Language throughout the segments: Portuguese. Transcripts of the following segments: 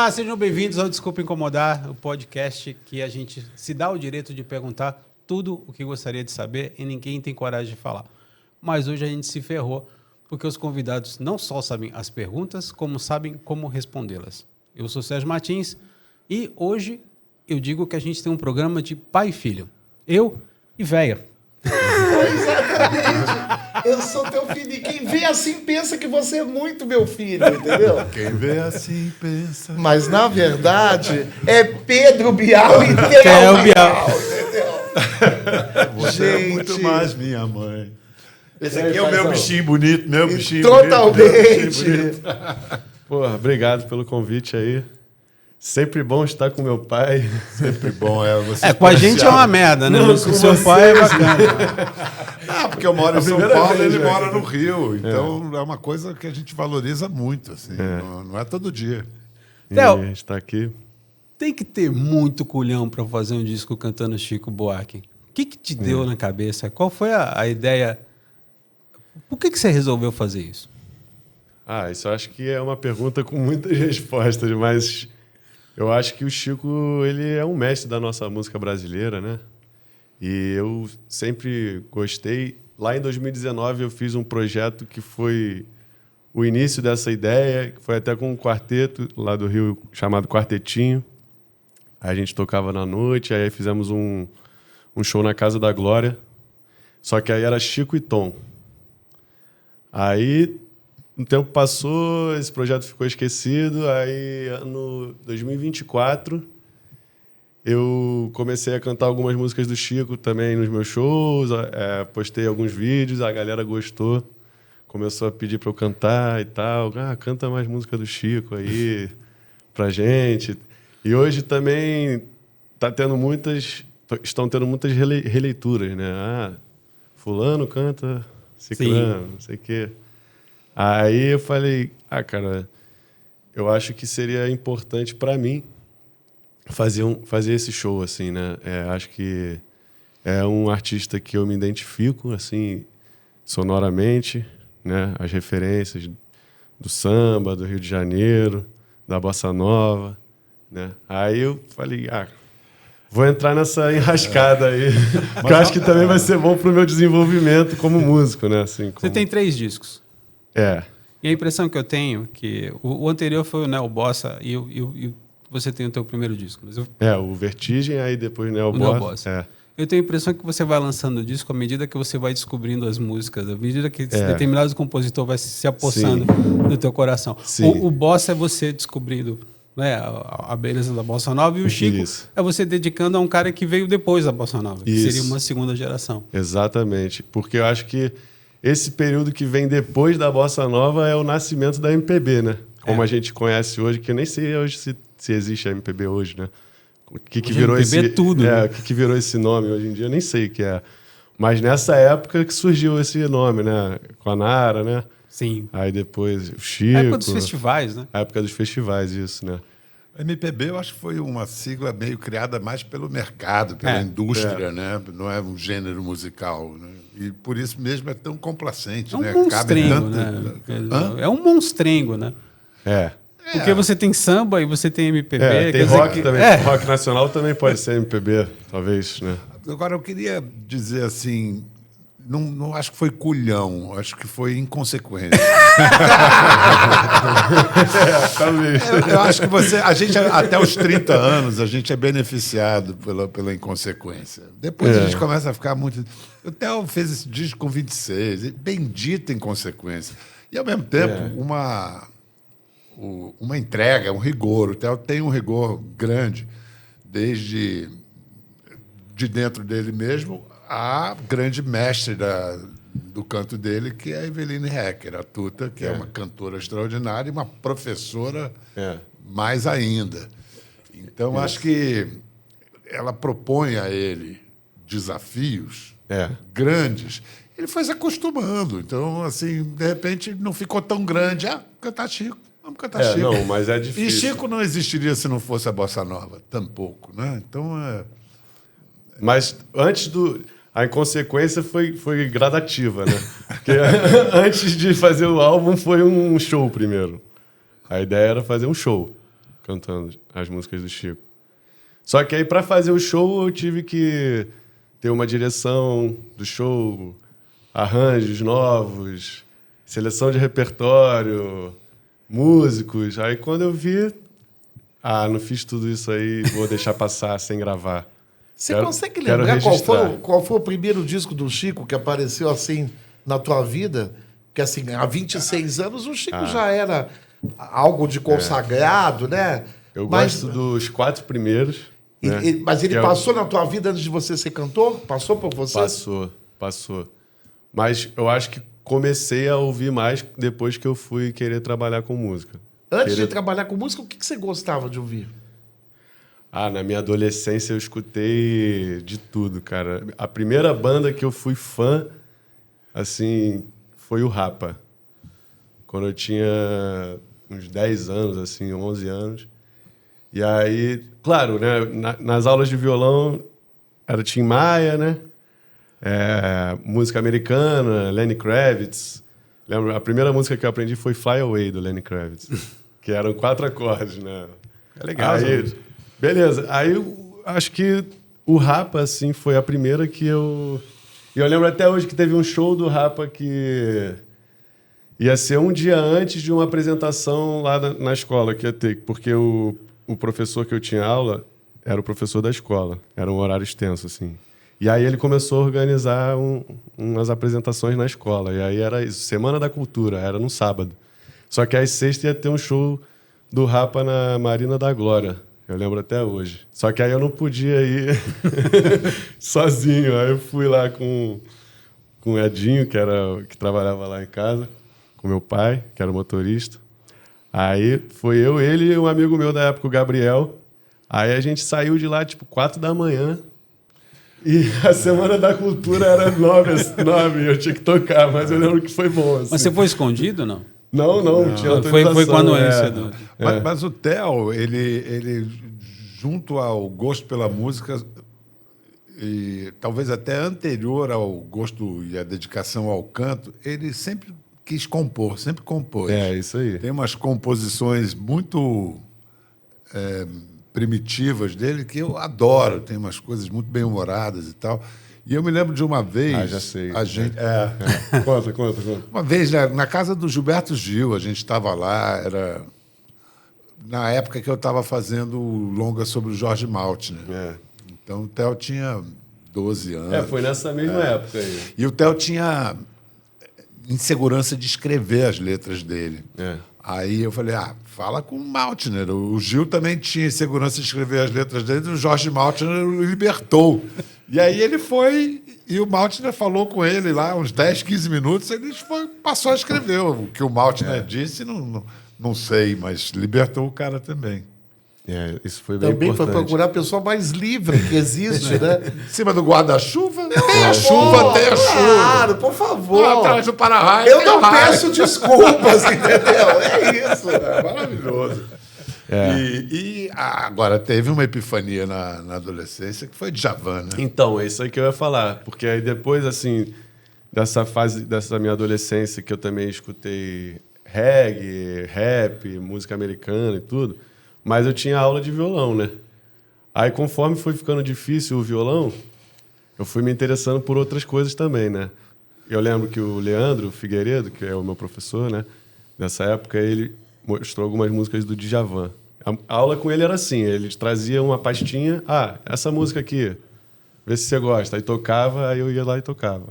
Olá, sejam bem-vindos ao Desculpa Incomodar, o podcast que a gente se dá o direito de perguntar tudo o que gostaria de saber e ninguém tem coragem de falar. Mas hoje a gente se ferrou, porque os convidados não só sabem as perguntas, como sabem como respondê-las. Eu sou Sérgio Martins e hoje eu digo que a gente tem um programa de pai e filho. Eu e véia. Exatamente. Eu sou teu filho. E quem vê assim pensa que você é muito meu filho, entendeu? Quem vê assim pensa. Mas, na verdade, é Pedro Bial e Theo Bial, entendeu? Você é muito mais minha mãe. Esse aqui é o meu bichinho bonito, meu bichinho totalmente. bonito. Porra, obrigado pelo convite aí. Sempre bom estar com meu pai. Sempre bom, você. Com a gente é uma merda, né? Mas com o seu pai é bacana. Ah, porque eu moro em São Paulo e ele mora no Rio. Então é uma coisa que a gente valoriza muito, assim. Não é todo dia. Theo, A gente está aqui. tem que ter muito culhão para fazer um disco cantando Chico Buarque. O que te deu na cabeça? Qual foi a ideia? Por que você resolveu fazer isso? Isso eu acho que é uma pergunta com muitas respostas, mas eu acho que o Chico, ele é um mestre da nossa música brasileira, né? E eu sempre gostei. Lá em 2019 eu fiz um projeto que foi o início dessa ideia, que foi até com um quarteto lá do Rio chamado Quartetinho. A gente tocava na noite, aí fizemos um show na Casa da Glória. Só que aí era Chico e Tom. Aí um tempo passou, esse projeto ficou esquecido, aí ano 2024 eu comecei a cantar algumas músicas do Chico também nos meus shows, postei alguns vídeos, a galera gostou, começou a pedir para eu cantar e tal, canta mais música do Chico aí pra gente. E hoje também estão tendo muitas releituras, né? Fulano canta ciclano, não sei o quê. Aí eu falei, cara, eu acho que seria importante para mim fazer esse show, assim, né? Acho que é um artista que eu me identifico, assim, sonoramente, né? As referências do samba, do Rio de Janeiro, da bossa nova, né? Aí eu falei, vou entrar nessa enrascada aí, que eu acho que também vai ser bom pro meu desenvolvimento como músico, né? Assim, Você tem 3 discos. E a impressão que eu tenho é que o anterior foi o Neo Bossa e você tem o teu primeiro disco. Mas o Vertigem, aí depois o Neo Bossa. Eu tenho a impressão que você vai lançando o disco à medida que você vai descobrindo as músicas, à medida que determinado compositor vai se apossando do teu coração. O Bossa é você descobrindo, né, a beleza da Bossa Nova, e o Chico é você dedicando a um cara que veio depois da Bossa Nova, que seria uma segunda geração. Exatamente, porque eu acho que esse período que vem depois da Bossa Nova é o nascimento da MPB, né? Como a gente conhece hoje, que eu nem sei hoje se existe a MPB hoje, né? O que virou MPB esse... é tudo, né? O que virou esse nome hoje em dia, eu nem sei o que é. Mas nessa época que surgiu esse nome, né? Com a Nara, né? Sim. Aí depois o Chico... A época dos festivais, né? A época dos festivais, isso, né? MPB eu acho que foi uma sigla meio criada mais pelo mercado, pela indústria, né? Não é um gênero musical, né? E por isso mesmo é tão complacente, né? Um monstrengo, né? É um monstrengo, né? Porque você tem samba e você tem MPB. Tem rock também. Rock nacional também pode ser MPB, talvez, né? Agora, eu queria dizer assim, não acho que foi culhão, acho que foi inconsequência. Talvez. Eu acho que a gente, até os 30 anos, a gente é beneficiado pela inconsequência. Depois a gente começa a ficar muito... O Theo fez esse disco com 26, bendita inconsequência. E, ao mesmo tempo, uma entrega, um rigor. O Theo tem um rigor grande, desde de dentro dele mesmo, a grande mestre do canto dele, que é a Eveline Hecker, a Tuta, que é uma cantora extraordinária e uma professora mais ainda. Então, acho que ela propõe a ele desafios grandes. Ele foi se acostumando. Então, assim, de repente, não ficou tão grande. Cantar Chico. Vamos cantar Chico. Não, mas é difícil. E Chico não existiria se não fosse a Bossa Nova, tampouco, né? Então, Mas antes a inconsequência foi gradativa, né? Porque antes de fazer o álbum foi um show primeiro. A ideia era fazer um show. cantando as músicas do Chico. Só que aí, para fazer o show, eu tive que ter uma direção do show, arranjos novos, seleção de repertório, músicos. Aí, quando eu vi, não fiz tudo isso aí, vou deixar passar sem gravar. Você consegue lembrar qual foi o primeiro disco do Chico que apareceu assim na tua vida? Que assim, há 26 anos o Chico já era algo de consagrado, né? Eu gosto dos 4 primeiros. Né? Mas ele passou na tua vida antes de você ser cantor? Passou por você? Passou. Mas eu acho que comecei a ouvir mais depois que eu fui querer trabalhar com música. Antes de trabalhar com música, o que você gostava de ouvir? Na minha adolescência eu escutei de tudo, cara. A primeira banda que eu fui fã, assim, foi o Rapa. Quando eu tinha uns 10 anos, assim, 11 anos. E aí, claro, né, nas aulas de violão era Tim Maia, né? Música americana, Lenny Kravitz. Lembro, a primeira música que eu aprendi foi Fly Away, do Lenny Kravitz. Que eram 4 acordes, né? É legal. Beleza. Aí eu acho que o Rapa, assim, foi a primeira que eu... E eu lembro até hoje que teve um show do Rapa que ia ser um dia antes de uma apresentação lá na escola que ia ter, porque o professor que eu tinha aula era o professor da escola. Era um horário extenso, assim. E aí ele começou a organizar umas apresentações na escola. E aí era isso, Semana da Cultura, era no sábado. Só que às sextas ia ter um show do Rapa na Marina da Glória. Eu lembro até hoje. Só que aí eu não podia ir sozinho. Aí eu fui lá com o Edinho, que trabalhava lá em casa, com meu pai, que era motorista. Aí foi eu, ele e um amigo meu da época, o Gabriel. Aí a gente saiu de lá, tipo, 4 da manhã. E a Semana da Cultura era 9, eu tinha que tocar, mas eu lembro que foi bom. Assim. Mas você foi escondido ou não? Não, tinha autorização. Foi com a anuência. Mas o Theo, ele, junto ao gosto pela música, e talvez até anterior ao gosto e à dedicação ao canto, ele sempre quis compor, sempre compôs. Isso aí. Tem umas composições muito primitivas dele que eu adoro, tem umas coisas muito bem-humoradas e tal. E eu me lembro de uma vez... já sei. A gente, Conta. Uma vez, na casa do Gilberto Gil, a gente estava lá, era na época que eu estava fazendo o longa sobre o Jorge Maltner. Então o Theo tinha 12 anos. Foi nessa mesma época aí. E o Theo tinha insegurança de escrever as letras dele. Aí eu falei, fala com o Maltner. O Gil também tinha insegurança de escrever as letras dele, e o Jorge Maltner o libertou. E aí ele foi, e o Maltner falou com ele lá, uns 10, 15 minutos, ele passou a escrever. O que o Maltner disse, não sei, mas libertou o cara também. Isso foi bem também importante. Também foi procurar a pessoa mais livre que existe, né? Em cima do guarda-chuva? Tem a chuva, tem a chuva. Claro, por favor. Atrás do para-raio. Eu não peço desculpas, entendeu? É isso. Maravilhoso. E agora, teve uma epifania na adolescência que foi Djavan, né? Então, é isso aí que eu ia falar. Porque aí depois, assim, dessa fase, dessa minha adolescência, que eu também escutei reggae, rap, música americana e tudo, mas eu tinha aula de violão, né? Aí, conforme foi ficando difícil o violão, eu fui me interessando por outras coisas também, né? Eu lembro que o Leandro Figueiredo, que é o meu professor, né? Nessa época, ele mostrou algumas músicas do Djavan. A aula com ele era assim, ele trazia uma pastinha, essa música aqui, vê se você gosta. Aí tocava, aí eu ia lá e tocava.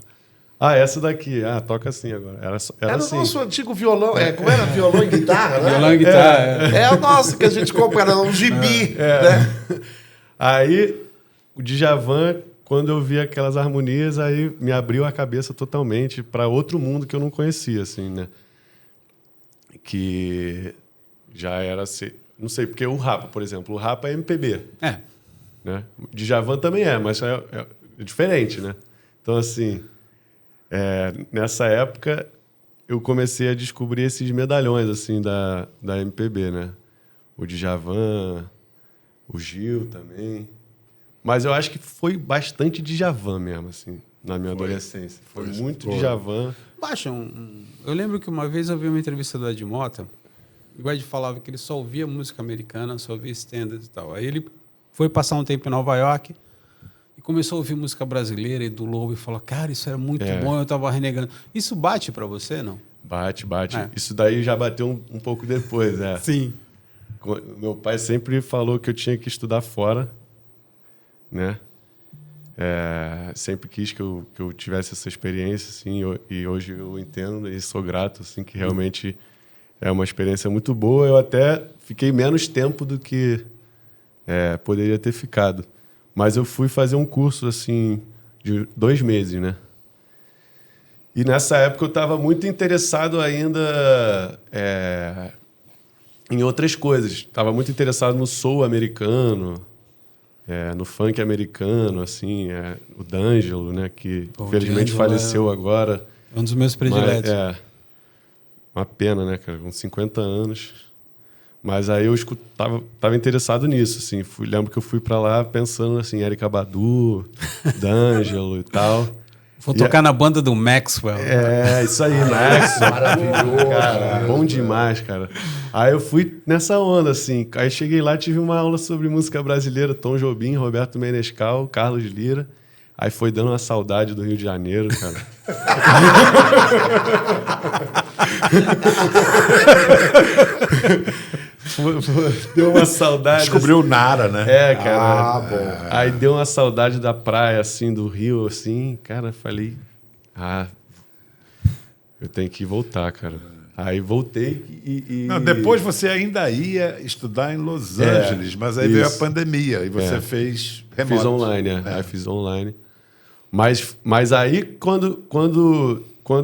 Essa daqui, toca assim agora. Era assim. O nosso antigo violão, como era? Violão e guitarra, né? Violão e guitarra. É o nosso que a gente compra, era um gibi, né? Aí, o Djavan, quando eu vi aquelas harmonias, aí me abriu a cabeça totalmente para outro mundo que eu não conhecia, assim, né? Que já era... Não sei, porque o Rapa, por exemplo, o Rapa é MPB. Né? O Djavan também mas é diferente, né? Então, assim, nessa época, eu comecei a descobrir esses medalhões, assim, da MPB, né? O Djavan, o Gil também. Mas eu acho que foi bastante Djavan mesmo, assim, na minha adolescência. Foi muito Djavan. Baixa eu lembro que uma vez eu vi uma entrevista do Ed Mota igual ele falava que ele só ouvia música americana, só ouvia standard e tal. Aí ele foi passar um tempo em Nova York e começou a ouvir música brasileira e do Lobo e falou, cara, isso era muito bom, eu tava renegando. Isso bate para você, não? Bate. Isso daí já bateu um pouco depois, Sim. Meu pai sempre falou que eu tinha que estudar fora, né? Sempre quis que eu tivesse essa experiência, assim, e hoje eu entendo e sou grato, assim, que realmente é uma experiência muito boa. Eu até fiquei menos tempo do que poderia ter ficado. Mas eu fui fazer um curso, assim, de 2 meses, né? E nessa época eu estava muito interessado ainda em outras coisas. Estava muito interessado no soul americano, no funk americano, assim, o D'Angelo, né? Que infelizmente faleceu agora. É um dos meus prediletos. Uma pena, né, cara? Com 50 anos. Mas aí eu tava interessado nisso, assim. Lembro que eu fui para lá pensando, assim, Erykah Badu, D'Angelo e tal. Vou tocar na banda do Maxwell. Isso aí, Maxwell. Maravilhoso. Cara, bom demais, cara. Aí eu fui nessa onda, assim. Aí cheguei lá, tive uma aula sobre música brasileira, Tom Jobim, Roberto Menescal, Carlos Lira. Aí foi dando uma saudade do Rio de Janeiro, cara. Deu uma saudade. Descobriu o Nara, né? Cara. Bom. Aí deu uma saudade da praia, assim, do Rio, assim. Cara, falei... eu tenho que voltar, cara. Aí voltei e... Não, depois você ainda ia estudar em Los Angeles, mas aí veio a pandemia e você fez remoto. Fiz online, Aí fiz online. Mas aí, quando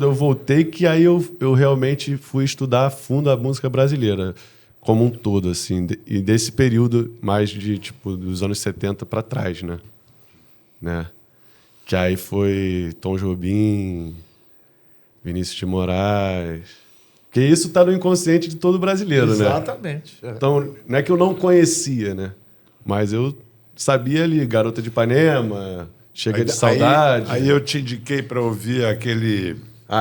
eu voltei, que aí eu realmente fui estudar a fundo a música brasileira, como um todo, assim. E desse período mais de, tipo, dos anos 70 para trás, né? Que aí foi Tom Jobim, Vinícius de Moraes... Porque isso está no inconsciente de todo brasileiro, Exatamente. né? Então, não é que eu não conhecia, né? Mas eu sabia ali, Garota de Ipanema, Chega de Saudade. Aí eu te indiquei para ouvir aquele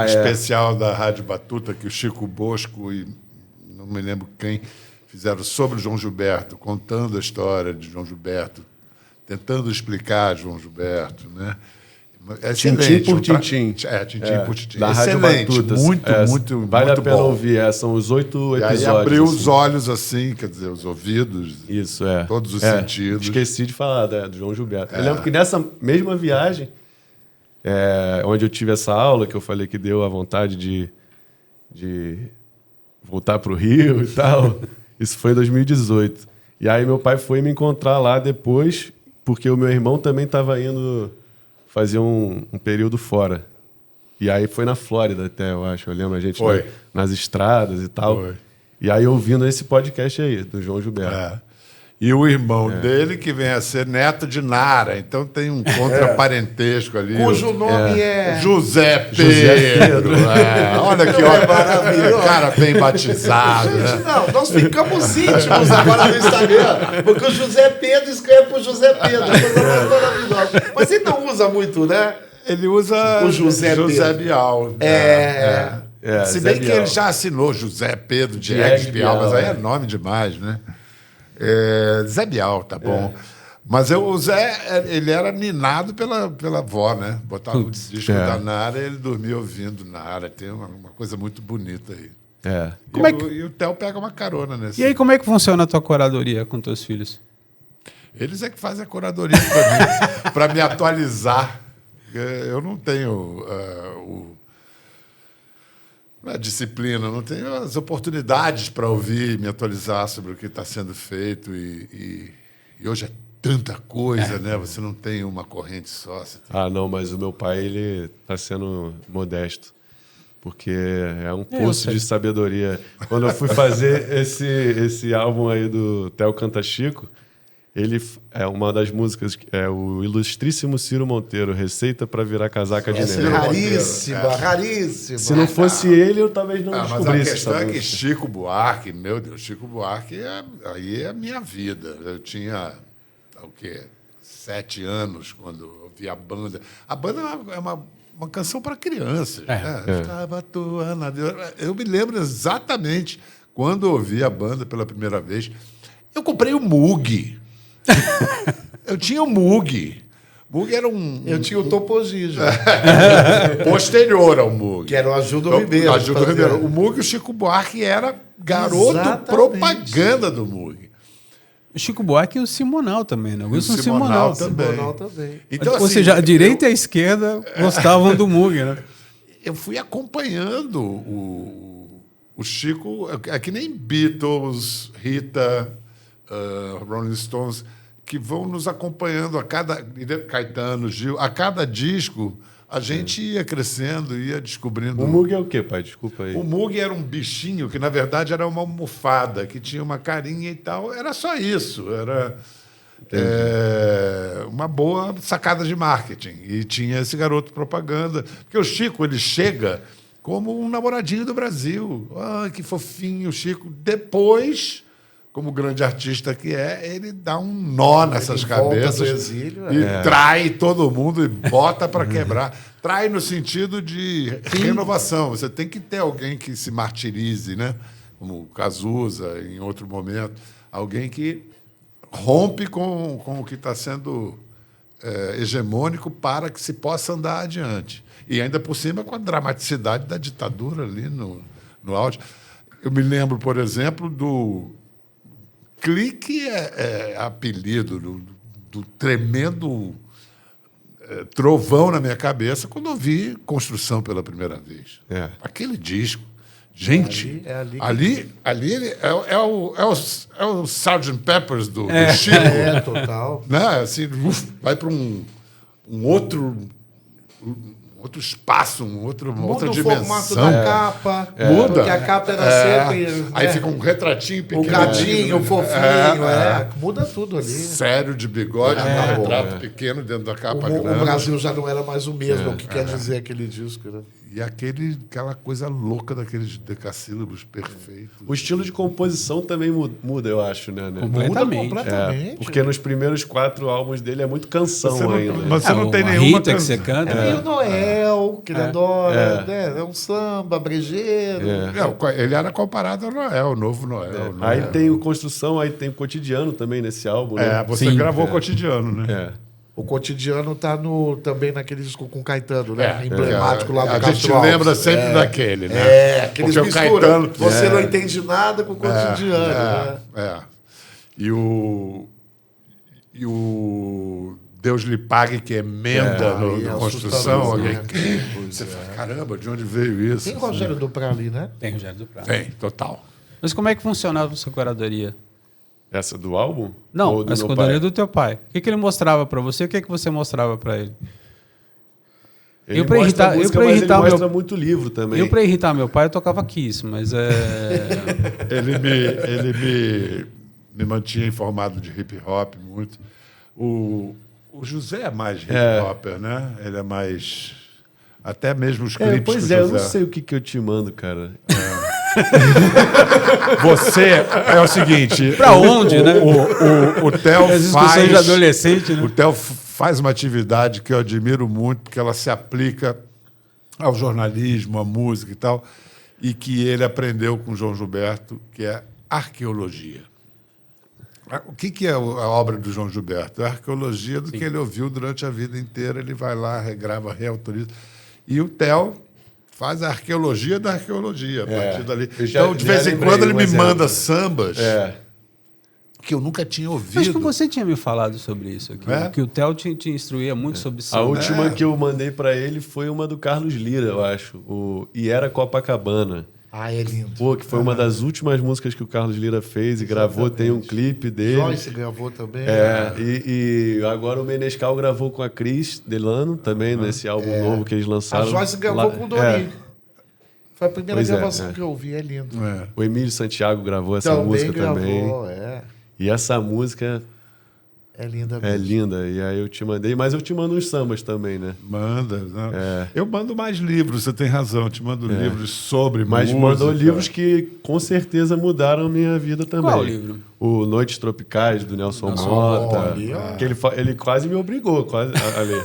especial da Rádio Batuta que o Chico Bosco e não me lembro quem fizeram sobre o João Gilberto, contando a história de João Gilberto, tentando explicar João Gilberto, né? Tintim por tintim. Tintim por tintim. Da Rádio Batuta. Muito vale muito a pena bom. ouvir. São os 8 episódios. E aí abriu assim. os olhos, assim, quer dizer, os ouvidos. Isso, todos os sentidos. Esqueci de falar do João Gilberto. Eu lembro que nessa mesma viagem, onde eu tive essa aula, que eu falei que deu a vontade de voltar para o Rio e tal, isso foi em 2018. E aí meu pai foi me encontrar lá depois, porque o meu irmão também estava indo... fazia um período fora. E aí foi na Flórida até, eu acho. Eu lembro a gente nas estradas e tal. Foi. E aí ouvindo esse podcast aí, do João Gilberto. E o irmão dele, que vem a ser neto de Nara. Então tem um contraparentesco ali. Cujo nome é... José Pedro. Olha que maravilhoso. Cara bem batizado. Gente, não, nós ficamos íntimos agora no Instagram. Porque o José Pedro escreve pro José Pedro. Coisa mais maravilhosa. Mas ele não usa muito, né? Ele usa o José Bial. Se bem que ele já assinou José Pedro Diegues Bial, mas aí é nome demais, né? Zé Bial, tá bom. Mas o Zé, ele era ninado pela avó, né? Botava o disco da Nara e ele dormia ouvindo Nara. Tem uma coisa muito bonita aí. E o Theo pega uma carona nesse. E aí, como é que funciona a tua curadoria com teus filhos? Eles é que fazem a curadoria para mim, para me atualizar. Eu não tenho a disciplina, não tenho as oportunidades para ouvir e me atualizar sobre o que está sendo feito. E hoje é tanta coisa, né? Você não tem uma corrente só. Não, mas o meu pai, ele está sendo modesto. Porque é um poço de sabedoria. Quando eu fui fazer esse álbum aí do Theo Canta Chico, ele é uma das músicas, o ilustríssimo Ciro Monteiro, Receita para Virar Casaca de Neve. Raríssima. Se não fosse ele, eu talvez não descobrisse. Mas a questão é que Chico Buarque, meu Deus, Chico Buarque aí é a minha vida. Eu tinha, 7 anos quando eu vi a banda. A banda é uma canção para crianças. Ficava atuando. Eu me lembro exatamente Quando eu ouvi a banda pela primeira vez, eu comprei o Moog. Eu tinha o Moog. Moog era Eu tinha o Topo Gigio. posterior ao Moog. Que era o Agildo Ribeiro. O Moog, o Chico Buarque era garoto propaganda do Moog. O Chico Buarque e o Simonal também, né? O Wilson Simonal também. Então, ou seja, a direita e a esquerda gostavam do Moog, né? Eu fui acompanhando o Chico, é que nem Beatles, Rita, Rolling Stones, que vão nos acompanhando Caetano, Gil, a cada disco a gente ia crescendo, ia descobrindo. O Moog é o quê, pai? Desculpa aí. O Moog era um bichinho que, na verdade, era uma almofada, que tinha uma carinha e tal. Era só isso. Era uma boa sacada de marketing. E tinha esse garoto propaganda. Porque o Chico, ele chega como um namoradinho do Brasil. Ah, que fofinho o Chico. Depois, como grande artista que ele dá um nó nessas cabeças exílio, e trai todo mundo e bota para quebrar. Trai no sentido de renovação. Você tem que ter alguém que se martirize, né? Como o Cazuza, em outro momento. Alguém que rompe com o que está sendo hegemônico para que se possa andar adiante. E ainda por cima com a dramaticidade da ditadura ali no auge. Eu me lembro, por exemplo, do Clique apelido do tremendo trovão na minha cabeça quando eu vi Construção pela primeira vez. Aquele disco. Gente, ali é o Sgt. Peppers do Chico. Total. Né? Assim, vai para um outro espaço, outra Muda dimensão. o formato da capa. Muda. Porque a capa era sempre... Aí fica um retratinho pequeno. O gatinho, o fofinho. Muda tudo ali. Sério de bigode, um retrato pequeno dentro da capa grande. O Brasil já não era mais o mesmo, o que quer dizer aquele disco, né? E aquela coisa louca daqueles decassílabos perfeitos. O estilo de composição também muda, eu acho, né? Completamente. Porque nos primeiros 4 álbuns dele é muito canção ainda. Mas você não tem uma nenhuma Rita que você canta. É meio Noel, que ele adora. É um samba, brejeiro. Ele era comparado ao Noel, o novo Noel. Aí tem o Construção, aí tem o Cotidiano também nesse álbum, né? Você gravou o Cotidiano, né? O Cotidiano tá também naquele disco com o Caetano, né? Emblemático lá do Castro Castro Alves. lembra sempre daquele, né? Aqueles Porque o Caetano... Você não entende nada com o Cotidiano, né? E o Deus lhe pague, que emenda no Construção. Você fala, caramba, de onde veio isso? Tem Rogério Duprá ali, né? Tem Rogério Duprá. Tem, total. Mas como é que funcionava a sua curadoria? Essa do álbum? Não, a curadoria do teu pai. O que ele mostrava para você? O que você mostrava para ele? Ele mostra muito livro também. Eu, para irritar meu pai, eu tocava Kiss, mas Ele me mantinha informado de hip hop muito. O José é mais hip hopper, né? Ele é mais... Até mesmo os clipes pois do José. Eu não sei o que eu te mando, cara. Você é o seguinte... Pra onde, né? O Theo as discussões de adolescente, né? O Theo faz uma atividade que eu admiro muito, porque ela se aplica ao jornalismo, à música e tal, e que ele aprendeu com o João Gilberto, que é arqueologia. O que é a obra do João Gilberto? É a arqueologia do que ele ouviu durante a vida inteira. Ele vai lá, regrava, reautoriza. E o Theo faz a arqueologia da arqueologia a partir dali. Então, de vez em quando, ele me manda sambas que eu nunca tinha ouvido. Acho que você tinha me falado sobre isso aqui. Que o Theo te instruía muito sobre samba. A última que eu mandei para ele foi uma do Carlos Lira, eu acho. E era Copacabana. É lindo. Pô, que foi uma das últimas músicas que o Carlos Lira fez e gravou. Tem um clipe dele. Joyce gravou também. E agora o Menescal gravou com a Cris Delano também, nesse álbum novo que eles lançaram. A Joyce gravou com o Dori. Foi a primeira gravação que eu ouvi, é lindo. O Emílio Santiago gravou essa música também. E essa música é linda mesmo. É linda. E aí eu te mandei, mas eu te mando uns sambas também, né? Manda. Eu mando mais livros, você tem razão. Eu te mando livros sobre música. Mas mandou livros que com certeza mudaram a minha vida também. Qual livro? o Noites Tropicais, do Nelson Mota. Que ele quase me obrigou a ler.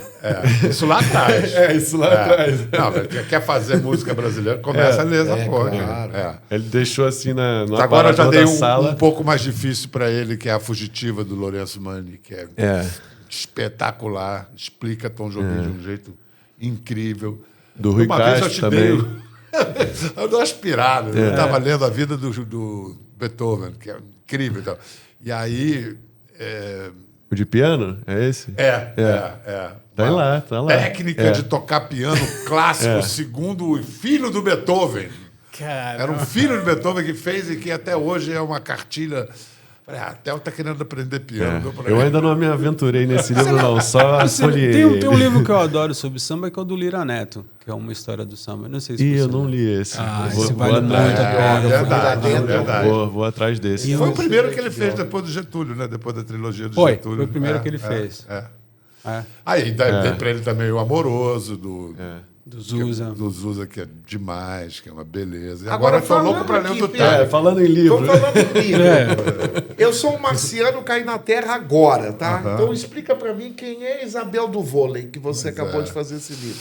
Isso lá atrás. Isso lá atrás. Não, quer fazer música brasileira, começa a ler essa porra. Claro. Ele deixou assim no Agora eu já dei sala. um pouco mais difícil para ele, que é A Fugitiva, do Lourenço Mani, que é espetacular, explica Tom Jobim de um jeito incrível. Do Rui Castro também. Eu dou aspirado. Eu estava lendo a vida do Beethoven, que é incrível. Então. E aí... O de piano? É esse? Tá lá. Técnica de tocar piano clássico, segundo o filho do Beethoven. Caramba. Era um filho do Beethoven que fez e que até hoje é uma cartilha... Theo tá querendo aprender piano. Eu ainda não me aventurei nesse livro, não. Só folhei. Tem um livro que eu adoro sobre samba, que é o do Lira Neto, que é uma história do samba. Não sei se eu não li esse. Esse vale muito a pena. Verdade. Vou atrás desse. E foi o primeiro que ele fez depois do Getúlio, né? Depois da trilogia do Getúlio. Foi o primeiro que ele fez. Aí dei pra ele também o Amoroso, do Zusa, que é demais, que é uma beleza. E agora eu tô louco pra ler o do Theo. Falando em livro. Tô falando em livro. Eu sou um marciano, caí na Terra agora, tá? Então explica pra mim quem é Isabel do Vôlei, que você acabou de fazer esse livro.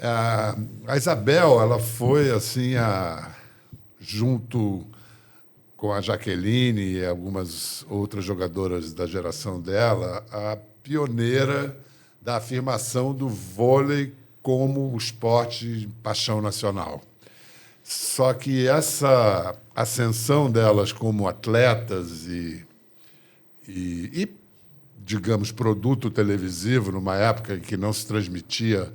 A Isabel, ela foi assim, junto com a Jaqueline e algumas outras jogadoras da geração dela, a pioneira da afirmação do vôlei como esporte de paixão nacional. Só que essa ascensão delas como atletas e digamos, produto televisivo, numa época em que não se transmitia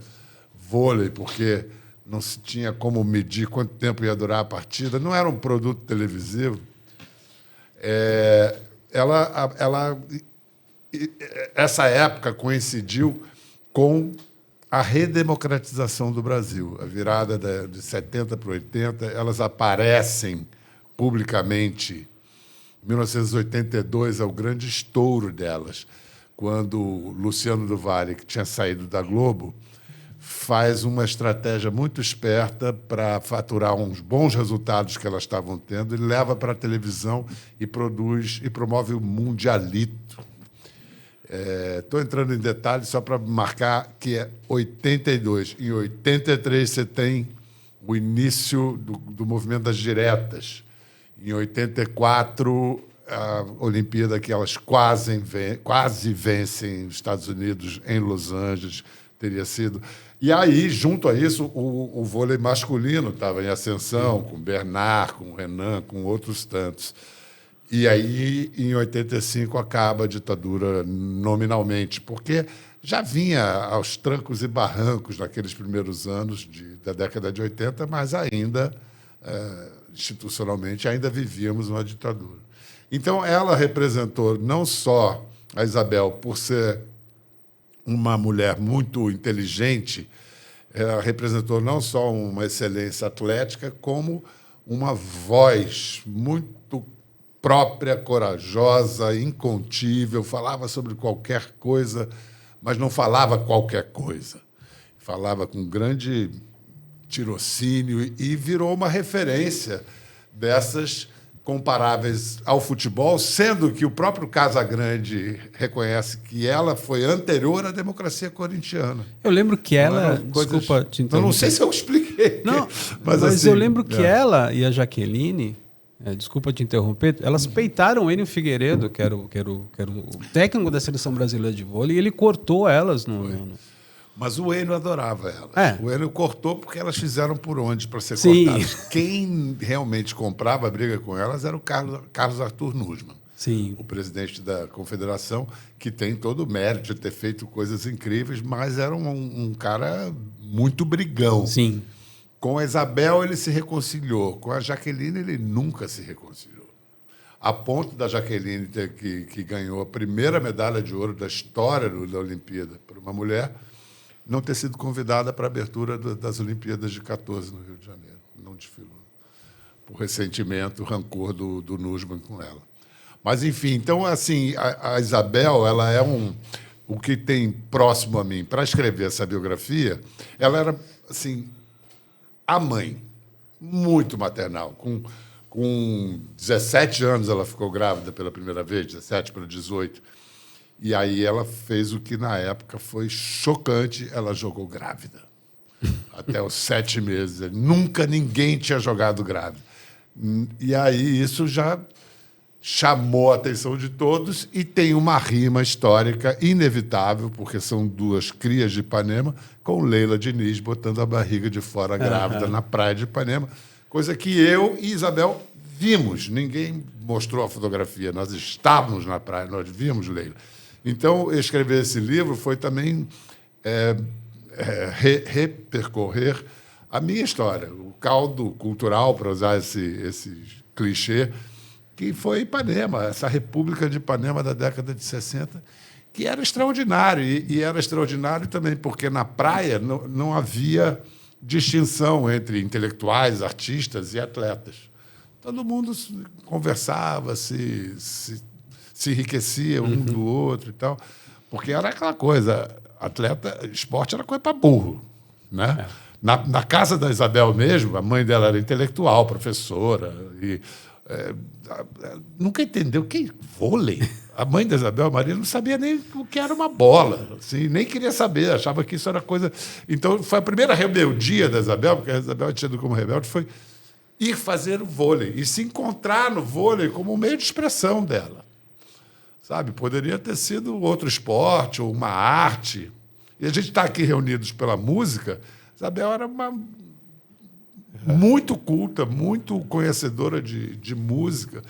vôlei, porque não se tinha como medir quanto tempo ia durar a partida, não era um produto televisivo, essa época coincidiu com a redemocratização do Brasil. A virada de 70 para 80, elas aparecem publicamente. 1982 é o grande estouro delas, quando Luciano do Vale, que tinha saído da Globo, faz uma estratégia muito esperta para faturar uns bons resultados que elas estavam tendo e leva para a televisão e produz e promove o Mundialito. Estou entrando em detalhes só para marcar que é 82. Em 83 você tem o início do movimento das diretas. Em 84, a Olimpíada que elas quase vencem os Estados Unidos em Los Angeles, teria sido. E aí, junto a isso, o vôlei masculino estava em ascensão, com Bernard, com Renan, com outros tantos. E aí, em 85, acaba a ditadura nominalmente, porque já vinha aos trancos e barrancos naqueles primeiros anos da década de 80, mas ainda, institucionalmente, ainda vivíamos uma ditadura. Então, ela representou não só a Isabel por ser uma mulher muito inteligente, ela representou não só uma excelência atlética, como uma voz muito própria, corajosa, incontível, falava sobre qualquer coisa, mas não falava qualquer coisa. Falava com grande tirocínio e virou uma referência dessas comparáveis ao futebol, sendo que o próprio Casagrande reconhece que ela foi anterior à democracia corintiana. Eu lembro que ela... Desculpa te interromper. Eu não sei se eu expliquei. Não, mas assim, eu lembro que ela e a Jaqueline... desculpa te interromper, elas peitaram ele, o Figueiredo, que era o técnico da seleção brasileira de vôlei, e ele cortou elas no... Mas o Enio adorava elas. O Enio cortou porque elas fizeram por onde para ser cortadas. Quem realmente comprava a briga com elas era o Carlos Arthur Nussmann, o presidente da Confederação, que tem todo o mérito de ter feito coisas incríveis, mas era um cara muito brigão. Sim. Com a Isabel, ele se reconciliou. Com a Jaqueline, ele nunca se reconciliou. A ponto da Jaqueline, que ganhou a primeira medalha de ouro da história da Olimpíada para uma mulher, não ter sido convidada para a abertura das Olimpíadas de 14 no Rio de Janeiro. Não desfilou. Por ressentimento, rancor do Nussmann com ela. Mas, enfim, então, assim, a Isabel, ela é o que tem próximo a mim para escrever essa biografia, ela era, assim, a mãe, muito maternal, Com 17 anos ela ficou grávida pela primeira vez, 17 para 18. E aí ela fez o que na época foi chocante, ela jogou grávida. Até os 7 meses. Nunca ninguém tinha jogado grávida. E aí isso já chamou a atenção de todos e tem uma rima histórica inevitável, porque são 2 crias de Ipanema, com Leila Diniz botando a barriga de fora grávida na praia de Ipanema, coisa que eu e Isabel vimos. Ninguém mostrou a fotografia, nós estávamos na praia, nós vimos Leila. Então, escrever esse livro foi também repercorrer a minha história, o caldo cultural, para usar esse clichê, que foi Ipanema, essa República de Ipanema da década de 60, que era extraordinário. E era extraordinário também porque na praia não havia distinção entre intelectuais, artistas e atletas. Todo mundo conversava, se enriquecia um do outro e tal, porque era aquela coisa, esporte era coisa para burro, né? Na casa da Isabel mesmo, a mãe dela era intelectual, professora, e nunca entendeu que vôlei. A mãe da Isabel Maria não sabia nem o que era uma bola, assim, nem queria saber, achava que isso era coisa... Então, foi a primeira rebeldia da Isabel, porque a Isabel tinha tido como rebelde, foi ir fazer o vôlei e se encontrar no vôlei como um meio de expressão dela. Sabe? Poderia ter sido outro esporte ou uma arte. E a gente está aqui reunidos pela música. Isabel era muito culta, muito conhecedora de música.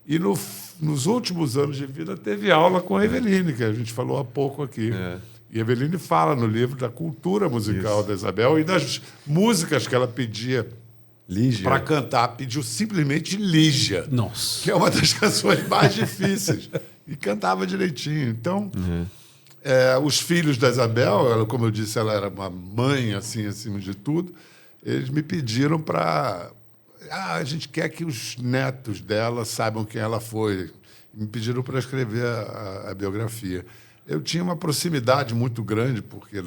E nos últimos anos de vida teve aula com a Eveline, que a gente falou há pouco aqui. E a Eveline fala no livro da cultura musical da Isabel e das músicas que ela pedia para cantar. Pediu simplesmente Lígia, Nossa. que é uma das canções mais difíceis. E cantava direitinho. Então, os filhos da Isabel, ela, como eu disse, ela era uma mãe, assim, acima de tudo, eles me pediram para... a gente quer que os netos dela saibam quem ela foi. Me pediram para escrever a biografia. Eu tinha uma proximidade muito grande, porque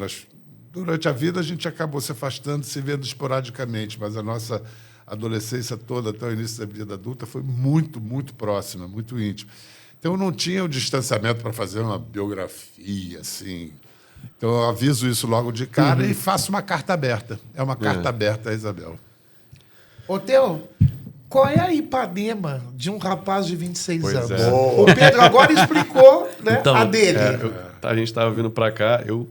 durante a vida a gente acabou se afastando, se vendo esporadicamente, mas a nossa adolescência toda, até o início da vida adulta, foi muito, muito próxima, muito íntima. Então, eu não tinha o distanciamento para fazer uma biografia, assim. Então, eu aviso isso logo de cara e faço uma carta aberta. É uma carta aberta a Isabel. Ô, Theo, qual é a Ipanema de um rapaz de 26 anos? É. O Pedro agora explicou, né, então, a dele. A gente estava vindo para cá, eu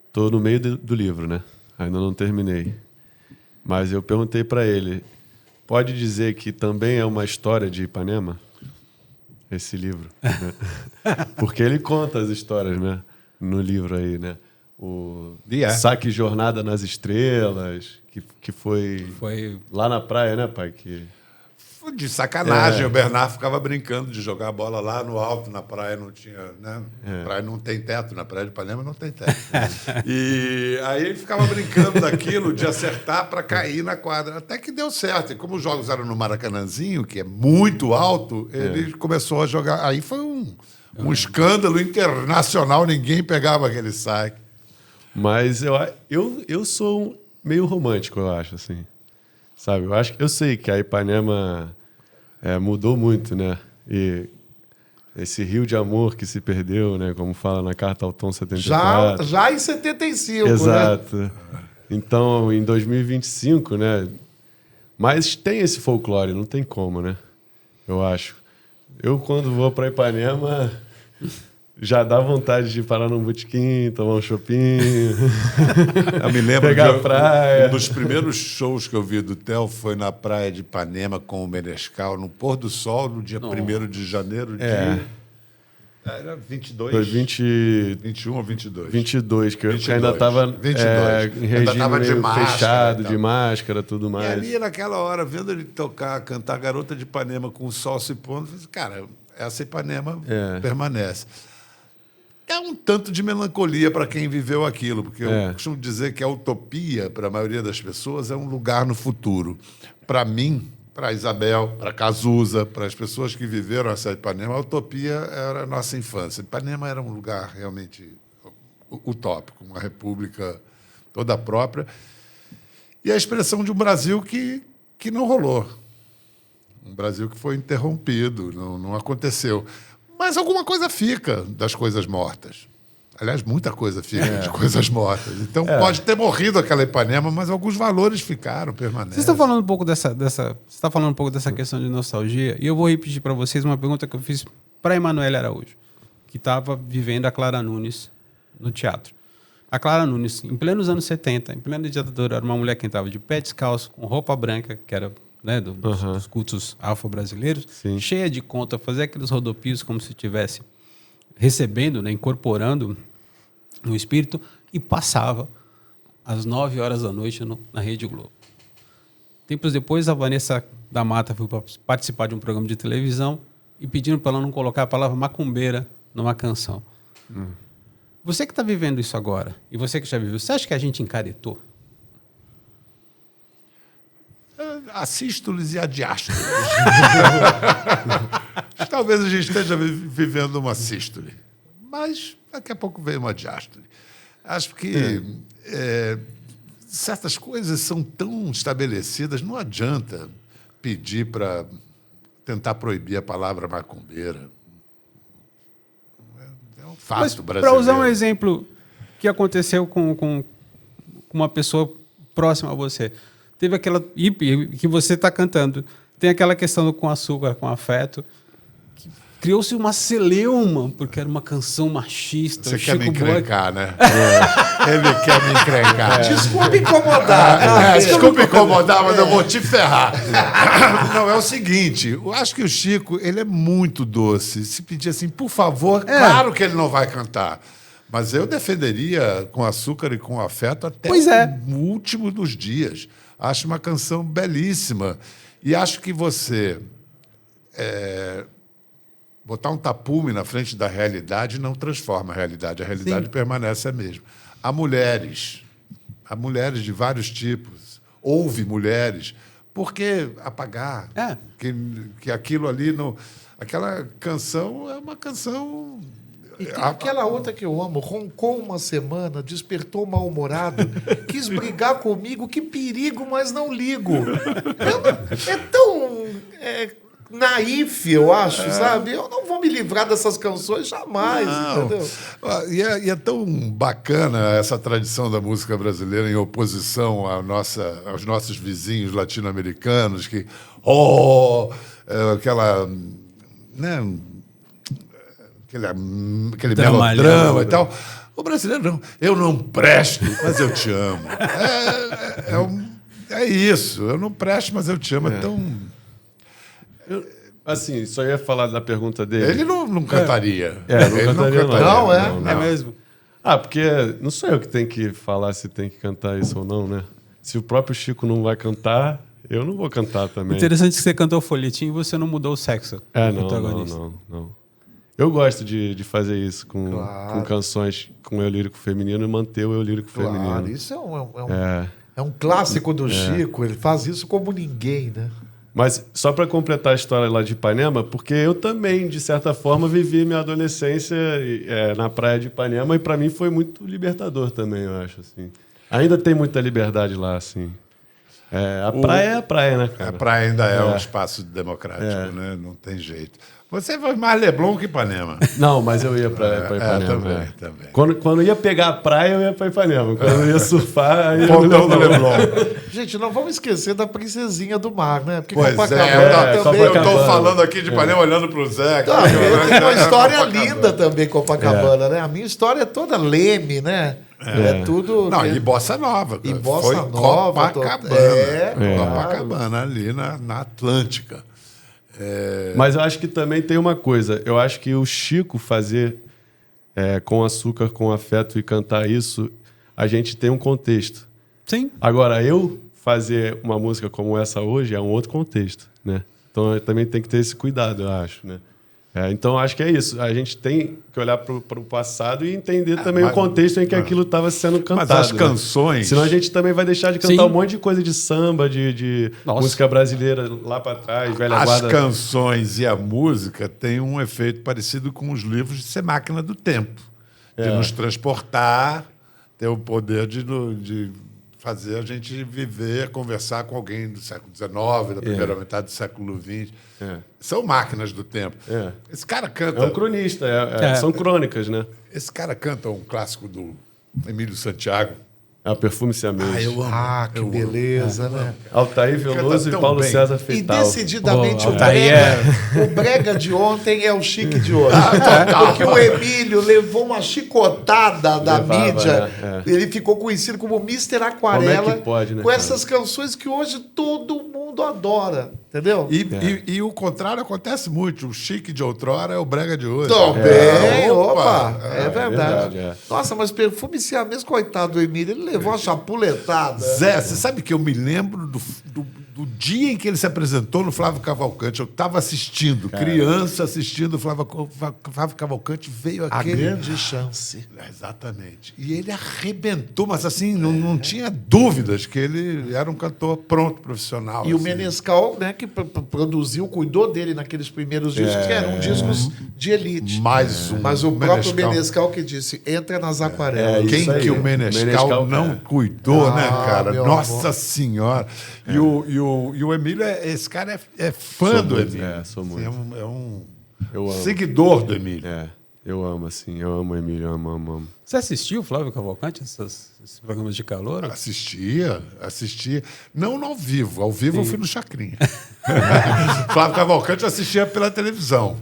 estou no meio do livro, né? Ainda não terminei. Mas eu perguntei para ele, pode dizer que também é uma história de Ipanema? Esse livro. Né? Porque ele conta as histórias, né? No livro aí, né? O Saque Jornada nas Estrelas, que foi lá na praia, né, pai? Foi de sacanagem. O Bernard ficava brincando de jogar a bola lá no alto, na praia não tinha... Né? Na praia não tem teto, na praia de Ipanema não tem teto. E aí ele ficava brincando daquilo, de acertar para cair na quadra. Até que deu certo. E como os jogos eram no Maracanãzinho, que é muito alto, ele começou a jogar... Aí foi um escândalo internacional, ninguém pegava aquele saque. Mas eu sou meio romântico, eu acho, assim. Sabe? Eu sei que a Ipanema mudou muito, né? E esse rio de amor que se perdeu, né? Como fala na Carta ao Tom 74. Já em 75, exato. Né? Então, em 2025, né? Mas tem esse folclore, não tem como, né? Eu acho. Eu, quando vou para Ipanema... Já dá vontade de parar num botequim, tomar um chopinho. Eu me lembro pegar a praia. Um dos primeiros shows que eu vi do Theo foi na praia de Ipanema com o Menescal, no pôr do sol, no dia 1º de janeiro de... Era 22? 21 ou 22? 22, que eu ainda estava em regime meio fechado, de máscara, tudo mais. E ali, naquela hora, vendo ele cantar Garota de Ipanema com o sol se pondo, eu falei, cara, essa Ipanema permanece. É um tanto de melancolia para quem viveu aquilo, porque eu costumo dizer que a utopia, para a maioria das pessoas, é um lugar no futuro. Para mim, para Isabel, para Cazuza, para as pessoas que viveram essa Ipanema, a utopia era a nossa infância. Ipanema era um lugar realmente utópico, uma república toda própria. E a expressão de um Brasil que não rolou. Um Brasil que foi interrompido, não aconteceu. Mas alguma coisa fica das coisas mortas. Aliás, muita coisa fica de coisas mortas. Então, pode ter morrido aquela Ipanema, mas alguns valores ficaram, permanecem. Você está falando um pouco dessa questão de nostalgia, e eu vou repetir para vocês uma pergunta que eu fiz para a Emanuele Araújo, que estava vivendo a Clara Nunes no teatro. A Clara Nunes, em plenos anos 70, em plena ditadura, era uma mulher que entrava de pé descalço, com roupa branca, que era, né, dos cultos afro-brasileiros, cheia de conta, fazia aqueles rodopios como se estivesse recebendo, né, incorporando no espírito, e passava às 9 horas da noite na Rede Globo. Tempos depois, a Vanessa da Mata foi participar de um programa de televisão e pediram para ela não colocar a palavra macumbeira numa canção. Você que está vivendo isso agora, e você que já viveu, você acha que a gente encaretou? Assístoles e adiástoles. Talvez a gente esteja vivendo uma sístole, mas daqui a pouco vem uma diástole. Acho que certas coisas são tão estabelecidas, não adianta pedir para tentar proibir a palavra macumbeira. É um fato brasileiro. Para usar um exemplo que aconteceu com uma pessoa próxima a você, teve aquela que você está cantando, tem aquela questão do Com Açúcar, Com Afeto, que criou-se uma celeuma, porque era uma canção machista. Você quer me encrencar, né? Ele quer me encrencar. Desculpa incomodar. Desculpa incomodar, mas eu vou te ferrar. Não, é o seguinte, eu acho que o Chico, ele é muito doce. Se pedir assim, por favor, claro que ele não vai cantar. Mas eu defenderia Com Açúcar e Com Afeto até o último dos dias. Acho uma canção belíssima. E acho que você botar um tapume na frente da realidade não transforma a realidade. A realidade permanece a mesma. Há mulheres de vários tipos. Houve mulheres. Por que apagar? Que aquilo ali... Aquela canção é uma canção... E tem aquela outra que eu amo, roncou uma semana, despertou mal-humorado, quis brigar comigo, que perigo, mas não ligo. É tão naif, eu acho, sabe? Eu não vou me livrar dessas canções jamais, entendeu? E é tão bacana essa tradição da música brasileira em oposição aos nossos vizinhos latino-americanos, que... aquela... né? Aquele melodrama e tal. O brasileiro não. Eu não presto, mas eu te amo. É isso. Eu não presto, mas eu te amo. Assim, só ia falar da pergunta dele. Ele não cantaria. Ele não cantaria. Não. É mesmo? Porque não sou eu que tenho que falar se tem que cantar isso ou não, né? Se o próprio Chico não vai cantar, eu não vou cantar também. Interessante que você cantou o folhetim e você não mudou o sexo do protagonista. Não. Eu gosto de fazer isso com canções com eu lírico feminino e manter o eu lírico feminino. Isso é um clássico do Chico, ele faz isso como ninguém, né? Mas só para completar a história lá de Ipanema, porque eu também, de certa forma, vivi minha adolescência na praia de Ipanema e para mim foi muito libertador também, eu acho. Assim. Ainda tem muita liberdade lá, assim. A praia é a praia, né, cara? A praia ainda é um espaço democrático, né? Não tem jeito. Você foi mais Leblon que Ipanema. Não, mas eu ia para Ipanema. Também. Quando ia pegar a praia, eu ia para Ipanema. Quando eu ia surfar, aí Pontão do Leblon. Gente, não vamos esquecer da princesinha do mar, né? Porque Pois também. Eu estou falando aqui de Ipanema olhando para o Zé. Tem uma história linda também, Copacabana, né? A minha história é toda Leme, né? É tudo... Não, e Bossa Nova. E Bossa foi Nova. Copacabana. Copacabana, ali na Atlântica. Mas eu acho que também tem uma coisa. Eu acho que o Chico fazer Com Açúcar, Com Afeto e cantar isso, a gente tem um contexto. Sim. Agora, eu fazer uma música como essa hoje é um outro contexto, né? Então, também tem que ter esse cuidado, eu acho, né? Então, acho que é isso. A gente tem que olhar para o passado e entender também o contexto em que aquilo estava sendo cantado. Mas as canções... Né? Senão a gente também vai deixar de cantar um monte de coisa de samba, de música brasileira lá para trás, velha guarda. As canções e a música têm um efeito parecido com os livros de ser máquina do tempo. De nos transportar, ter o poder de fazer a gente viver, conversar com alguém do século XIX, da primeira metade do século XX. São máquinas do tempo. Esse cara canta... É um cronista, são crônicas, né? Esse cara canta um clássico do Emílio Santiago. Perfume siamês. Eu amo. Que beleza, né? Altair Veloso e Paulo César E Feital. decididamente o brega de ontem é o chique de hoje. Porque o Emílio levou uma chicotada da mídia. Né? Ele ficou conhecido como Mr. Aquarela. Como é que pode, né, com essas canções que hoje todo mundo adora. Entendeu? E o contrário acontece muito. O chique de outrora é o brega de hoje. Também, Opa! É verdade. verdade. Nossa, mas perfume siamês, coitado do Emílio, ele levou uma chapuletada. Zé, você sabe que eu me lembro do dia em que ele se apresentou no Flávio Cavalcante. Eu estava assistindo, criança assistindo o Flávio Cavalcante, veio A aquele... grande chance. Exatamente. E ele arrebentou, mas assim, não tinha dúvidas que ele era um cantor pronto, profissional. E o assim. Menescal, né, que produziu, cuidou dele naqueles primeiros discos, que eram discos de elite. Mais um. Mas o próprio Menescal. Menescal que disse, entra nas aquarelas. Quem Isso aí. que o Menescal não cuidou, né, cara? meu Nossa amor. Senhora. E o Emílio, esse cara é fã do muito, Emílio. sou muito. É um Eu amo. seguidor do Emílio. Eu amo, assim. Eu amo o Emílio, amo. Você assistiu, Flávio Cavalcante, esses programas de calor? Assistia. Não ao vivo. Ao vivo eu fui no Chacrinha. Flávio Cavalcante eu assistia pela televisão.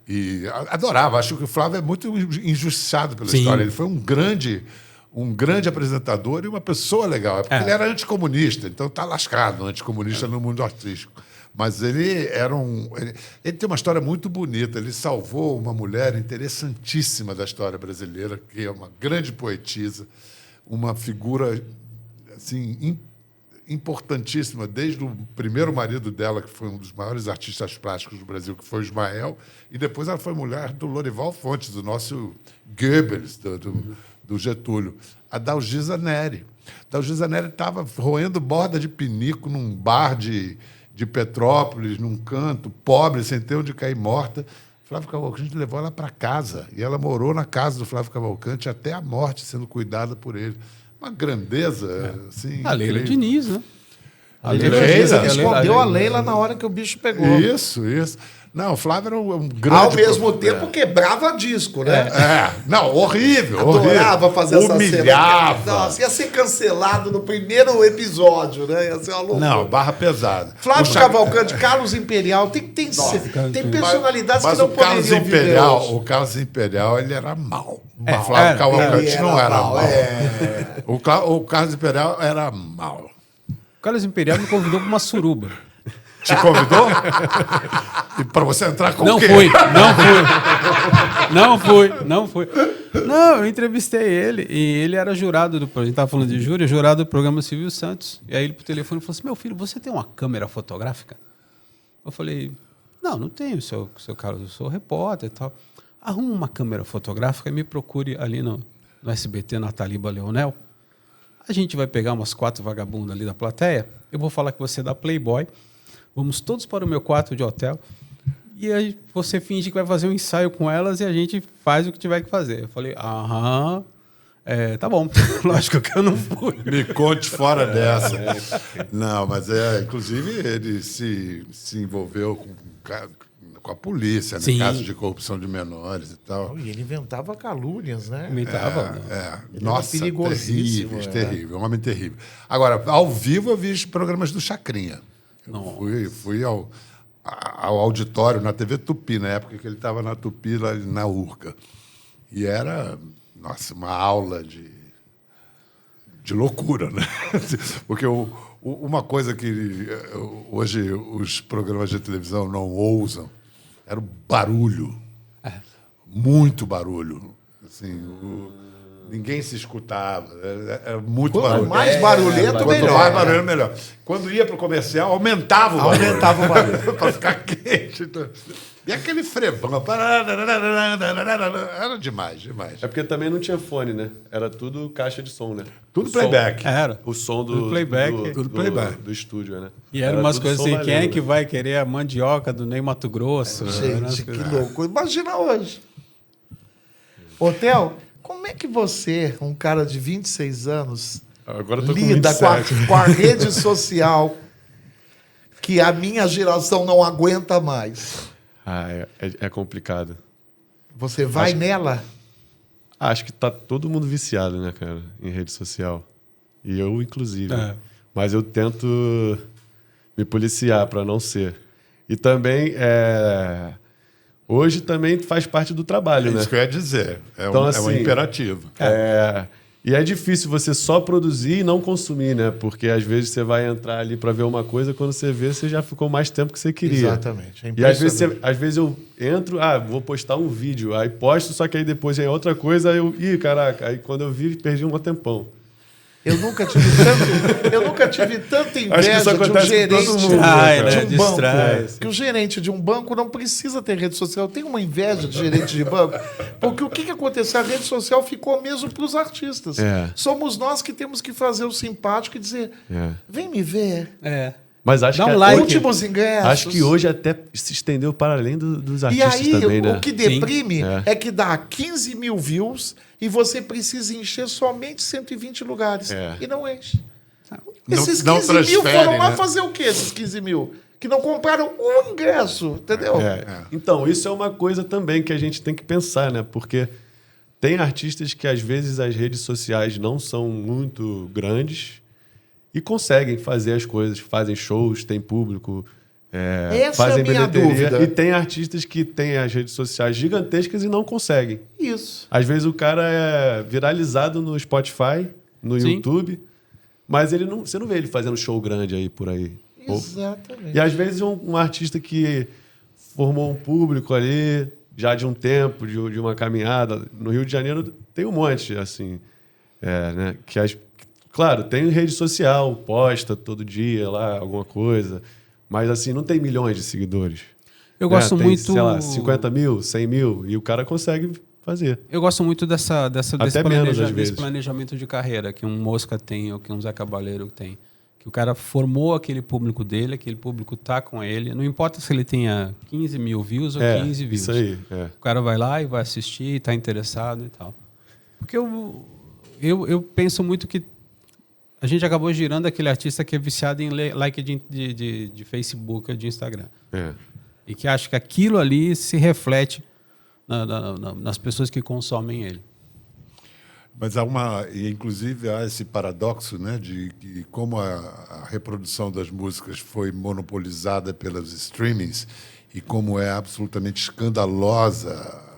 E adorava. Acho que o Flávio é muito injustiçado pela história. Ele foi um grande apresentador e uma pessoa legal. É porque ele era anticomunista, então tá lascado, anticomunista no mundo artístico. Mas ele era ele tem uma história muito bonita. Ele salvou uma mulher interessantíssima da história brasileira, que é uma grande poetisa, uma figura assim, importantíssima, desde o primeiro marido dela, que foi um dos maiores artistas plásticos do Brasil, que foi o Ismael, e depois ela foi mulher do Lorival Fontes, do nosso Goebbels, do Getúlio, a Dalgisa Neri. Dalgisa Neri estava roendo borda de pinico num bar de Petrópolis, num canto, pobre, sem ter onde cair morta. Flávio Cavalcante levou ela para casa, e ela morou na casa do Flávio Cavalcante até a morte, sendo cuidada por ele. Uma grandeza, assim, A Leila incrível. Diniz, né? A Leila escondeu a Leila na hora que o bicho pegou. Isso. Não, o Flávio era um grande... Ao mesmo tempo quebrava disco, né? Não, horrível. Adorava fazer essa cena. Humilhava. Nossa, ia ser cancelado no primeiro episódio, né? Ia ser uma loucura. Não, barra pesada. Flávio Cavalcante, Carlos Imperial, tem personalidades que não poderiam viver hoje. O Carlos Imperial, ele era mau. O Flávio Cavalcante não era mau. O Carlos Imperial era mau. O Carlos Imperial me convidou para uma suruba. Te convidou? E para você entrar com o quê? Não fui. Não, eu entrevistei ele e ele era jurado do... A gente estava falando de júri, jurado do programa Silvio Santos. E aí ele por telefone falou assim, meu filho, você tem uma câmera fotográfica? Eu falei, não tenho, seu Carlos, eu sou repórter e tal. Arruma uma câmera fotográfica e me procure ali no SBT, na Taliba Leonel. A gente vai pegar umas 4 vagabundas ali da plateia, eu vou falar que você é da Playboy, vamos todos para o meu quarto de hotel e aí você finge que vai fazer um ensaio com elas e a gente faz o que tiver que fazer. Eu falei, tá bom. Lógico que eu não fui. Me conte fora dessa. Não, mas inclusive ele se envolveu com a polícia, né? Casos de corrupção de menores e tal. E ele inventava calúnias, né? Nossa, perigosíssimo. terrível, um homem terrível. Agora, ao vivo eu vi os programas do Chacrinha. Eu fui ao auditório na TV Tupi, na época que ele estava na Tupi, lá na Urca. E era, nossa, uma aula de loucura, né? Porque uma coisa que hoje os programas de televisão não ousam era o barulho. Muito barulho. Assim, ninguém se escutava. Era muito barulho. Quanto mais barulhento, melhor. Quanto mais barulho, melhor. Quando ia para o comercial, aumentava o barulho. Para ficar quente. E aquele frevão. Era demais. É porque também não tinha fone, né? Era tudo caixa de som, né? Tudo playback. Era. O som Tudo playback. Do estúdio, né? E eram umas tudo coisas som assim, quem é valendo, que né? vai querer a mandioca do Ney Mato Grosso? Gente, que louco. Imagina hoje. Hotel, como é que você, um cara de 26 anos, Agora eu tô lida com com a rede social que a minha geração não aguenta mais? É complicado. Você vai nela? Acho que tá todo mundo viciado, né, cara, em rede social. E eu, inclusive. Mas eu tento me policiar para não ser. E também, hoje também faz parte do trabalho, né? Isso que eu ia dizer. Então, é um imperativo. E é difícil você só produzir e não consumir, né? Porque às vezes você vai entrar ali para ver uma coisa, quando você vê, você já ficou mais tempo que você queria. Exatamente. É E às vezes eu entro, vou postar um vídeo, aí posto, só que aí depois é outra coisa, aí caraca, aí quando eu vi, perdi um tempão. Eu nunca tive tanta Acho que isso inveja de um acontece com gerente todo mundo, de um banco. Distrai. Que o gerente de um banco não precisa ter rede social. Eu tenho uma inveja de gerente de banco. Porque o que aconteceu? A rede social ficou mesmo para os artistas. Somos nós que temos que fazer o simpático e dizer: vem me ver. Mas acho Dá um que like. Últimos ingressos. acho que hoje até se estendeu para além dos E artistas aí, também, né? o que deprime é que dá 15 mil views e você precisa encher somente 120 lugares. E não enche. Esses 15 mil foram lá fazer o quê, esses 15 mil? Que não compraram um ingresso, entendeu? Então, isso é uma coisa também que a gente tem que pensar, né? Porque tem artistas que às vezes as redes sociais não são muito grandes e conseguem fazer as coisas, fazem shows, tem público, fazem é a minha bilheteria. dúvida. E tem artistas que têm as redes sociais gigantescas e não conseguem. Isso. Às vezes o cara é viralizado no Spotify, no YouTube, mas você não vê ele fazendo show grande aí por aí. Exatamente. E às vezes um artista que formou um público ali já de um tempo, de uma caminhada. No Rio de Janeiro tem um monte, assim, né? Claro, tem rede social, posta todo dia lá alguma coisa, mas assim, não tem milhões de seguidores. Eu gosto tem, muito... sei lá, 50 mil, 100 mil, e o cara consegue fazer. Eu gosto muito desse menos, às vezes. planejamento de carreira que um Mosca tem ou que um Zé Cabaleiro tem. Que o cara formou aquele público dele, aquele público tá com ele. Não importa se ele tenha 15 mil views ou 15 views. Isso aí. O cara vai lá e vai assistir, tá interessado e tal. Porque eu penso muito que a gente acabou girando aquele artista que é viciado em like de Facebook, de Instagram. E que acha que aquilo ali se reflete nas pessoas que consomem ele. Mas inclusive há esse paradoxo, né, de que como a reprodução das músicas foi monopolizada pelos streamings e como é absolutamente escandalosa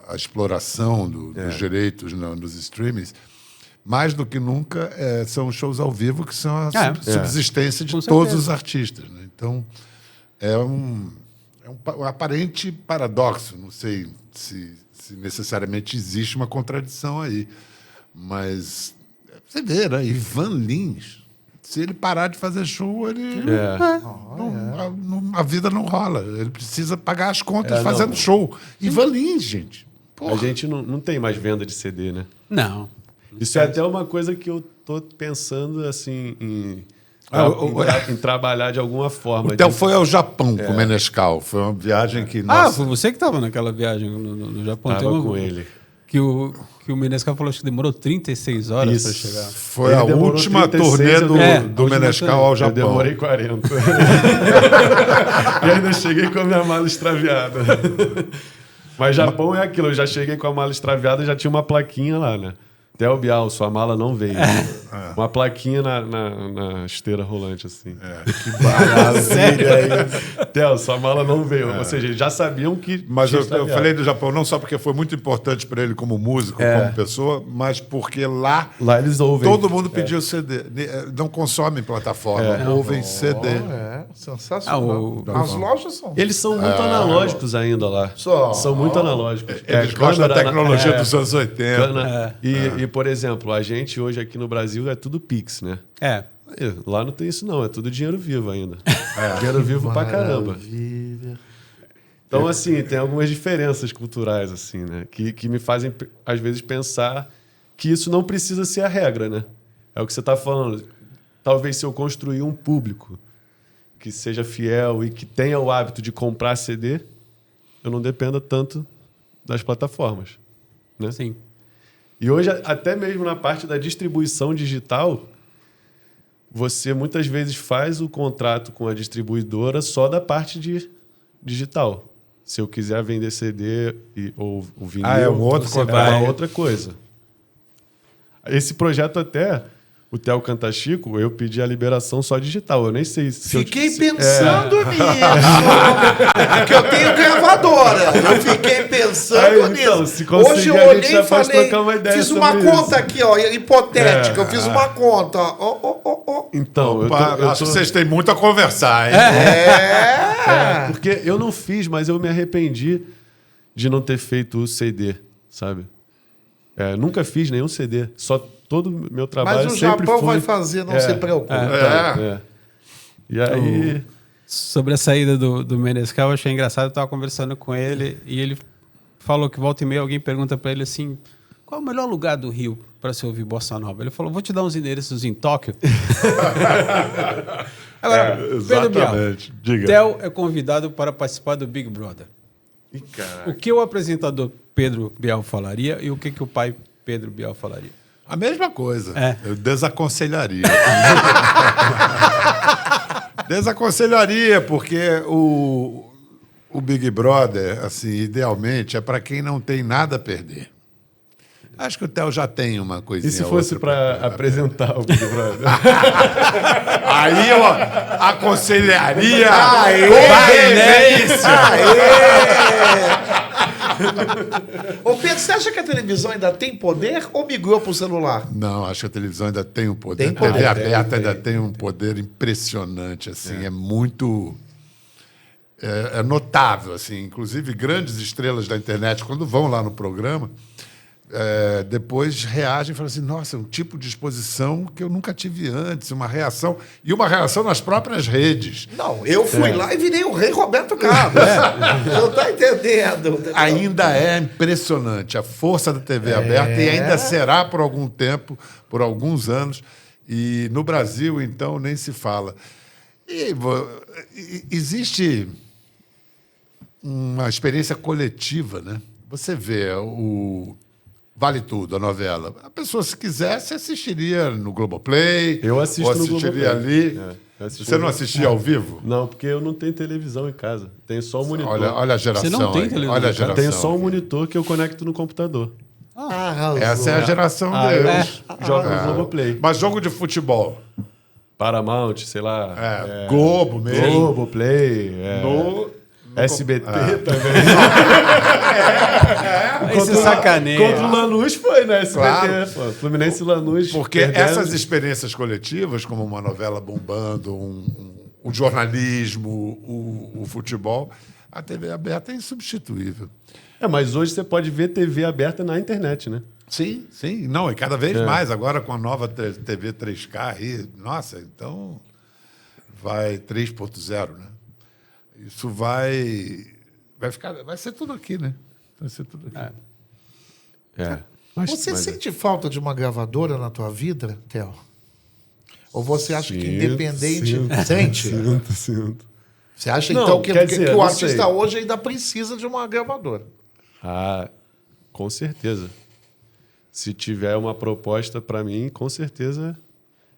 a exploração dos direitos nos streamings, mais do que nunca são os shows ao vivo que são a subsistência de todos os artistas, né? Então é um aparente paradoxo. Não sei se necessariamente existe uma contradição aí. Mas você vê, né? Ivan Lins, se ele parar de fazer show, a vida não rola. Ele precisa pagar as contas fazendo show. Ivan Lins, gente. Porra. A gente não tem mais venda de CD, né? Não. Isso é até uma coisa que eu tô pensando assim em trabalhar de alguma forma. Então foi ao Japão com o Menescal. Foi uma viagem que... Foi você que estava naquela viagem no Japão? Estava com ele. Que o Menescal falou que demorou 36 horas para chegar. Foi a última turnê do Menescal ao Japão. Eu demorei 40. E ainda cheguei com a minha mala extraviada. Mas Japão é aquilo, eu já cheguei com a mala extraviada, já tinha uma plaquinha lá, né? Theo Bial, sua mala não veio. Uma plaquinha na esteira rolante, assim. Que maravilha isso. Theo, sua mala não veio. Ou seja, eles já sabiam que... Mas eu falei do Japão não só porque foi muito importante para ele como músico, como pessoa, mas porque lá eles ouvem. Todo mundo pediu CD. Não consomem plataforma, ouvem CD. Sensacional. As lojas são... Eles são muito analógicos ainda lá. São muito analógicos. Eles gostam da tecnologia dos anos 80. E, por exemplo, a gente hoje aqui no Brasil é tudo Pix, né? Lá não tem isso não, é tudo dinheiro vivo ainda. Dinheiro vivo pra caramba. Então, assim, tem algumas diferenças culturais, assim, né? Que me fazem, às vezes, pensar que isso não precisa ser a regra, né? É o que você está falando. Talvez se eu construir um público que seja fiel e que tenha o hábito de comprar CD, eu não dependa tanto das plataformas, né? Sim. E hoje, até mesmo na parte da distribuição digital, você muitas vezes faz o contrato com a distribuidora só da parte de digital. Se eu quiser vender CD ou o vinil, é um outro contrato. É uma outra coisa. Esse projeto até, o Theo Canta Chico, eu pedi a liberação só digital. Eu nem sei se Fiquei pensando nisso. Porque eu tenho gravadora. Eu fiquei pensando nisso. Então, se conseguir, hoje eu a gente olhei já e pode falei, trocar uma ideia fiz uma sobre conta isso. aqui, ó, hipotética. Eu fiz uma conta. Então, Opa, eu acho que vocês têm muito a conversar, hein? porque eu não fiz, mas eu me arrependi de não ter feito o CD, sabe? Nunca fiz nenhum CD. Só todo o meu trabalho Mas o sempre Japão foi... vai fazer, não se preocupe. E aí... Sobre a saída do Menescal, eu achei engraçado. Eu estava conversando com ele e ele falou que volta e meia alguém pergunta para ele assim: qual é o melhor lugar do Rio para se ouvir bossa nova? Ele falou: vou te dar uns endereços em Tóquio. Agora, Pedro Bial, Diga. Theo é convidado para participar do Big Brother. Ih, O que o apresentador Pedro Bial falaria e o que o pai Pedro Bial falaria? A mesma coisa. É. Eu desaconselharia. Desaconselharia, porque o Big Brother, assim, idealmente, é para quem não tem nada a perder. Acho que o Theo já tem uma coisinha. E se fosse para apresentar o Big Brother? Aí eu aconselharia. Ô Pedro, você acha que a televisão ainda tem poder ou migrou pro celular? Não, acho que a televisão ainda tem um poder. Tem A TV poder. aberta ainda tem um poder impressionante, assim, é muito... É notável, assim. Inclusive, grandes estrelas da internet, quando vão lá no programa, depois reagem e falam assim, nossa, é um tipo de exposição que eu nunca tive antes, uma reação, e uma reação nas próprias redes. Não, eu fui lá e virei o rei Roberto Carlos. Não tá entendendo. Ainda é impressionante a força da TV aberta e ainda será por algum tempo, por alguns anos. E no Brasil, então, nem se fala. Existe uma experiência coletiva, né? Você vê o Vale Tudo, a novela. A pessoa, se quisesse, assistiria no Globoplay. Eu assisto ou no assistiria Globoplay. ali. Eu assisti Você não no- assistia ao vivo? Não, porque eu não tenho televisão em casa. Tenho só um monitor. Olha a geração. Você não tem aí. televisão, Olha a cara? geração. Tenho só um monitor que eu conecto no computador. Essa é a geração deles. Jogo no Globoplay. Mas jogo de futebol. Paramount, sei lá. Globo mesmo. Globoplay. No SBT também. Esse sacaneia. Contra o Lanús foi, né? SBT. Claro. Pô, Fluminense e Lanús. Porque perdendo. essas experiências coletivas, como uma novela bombando, o jornalismo, o futebol, a TV aberta é insubstituível. Mas hoje você pode ver TV aberta na internet, né? Sim, sim. Não, e cada vez mais, agora com a nova TV 3K aí, nossa, então vai 3.0, né? Isso vai ser tudo aqui, né? Vai ser tudo aqui. Você sente falta de uma gravadora na tua vida, Theo? Ou você acha que independente... Sente? Sinto. Você acha, Não, então, que quer dizer, o não artista sei. hoje ainda precisa de uma gravadora? Com certeza. Se tiver uma proposta para mim, com certeza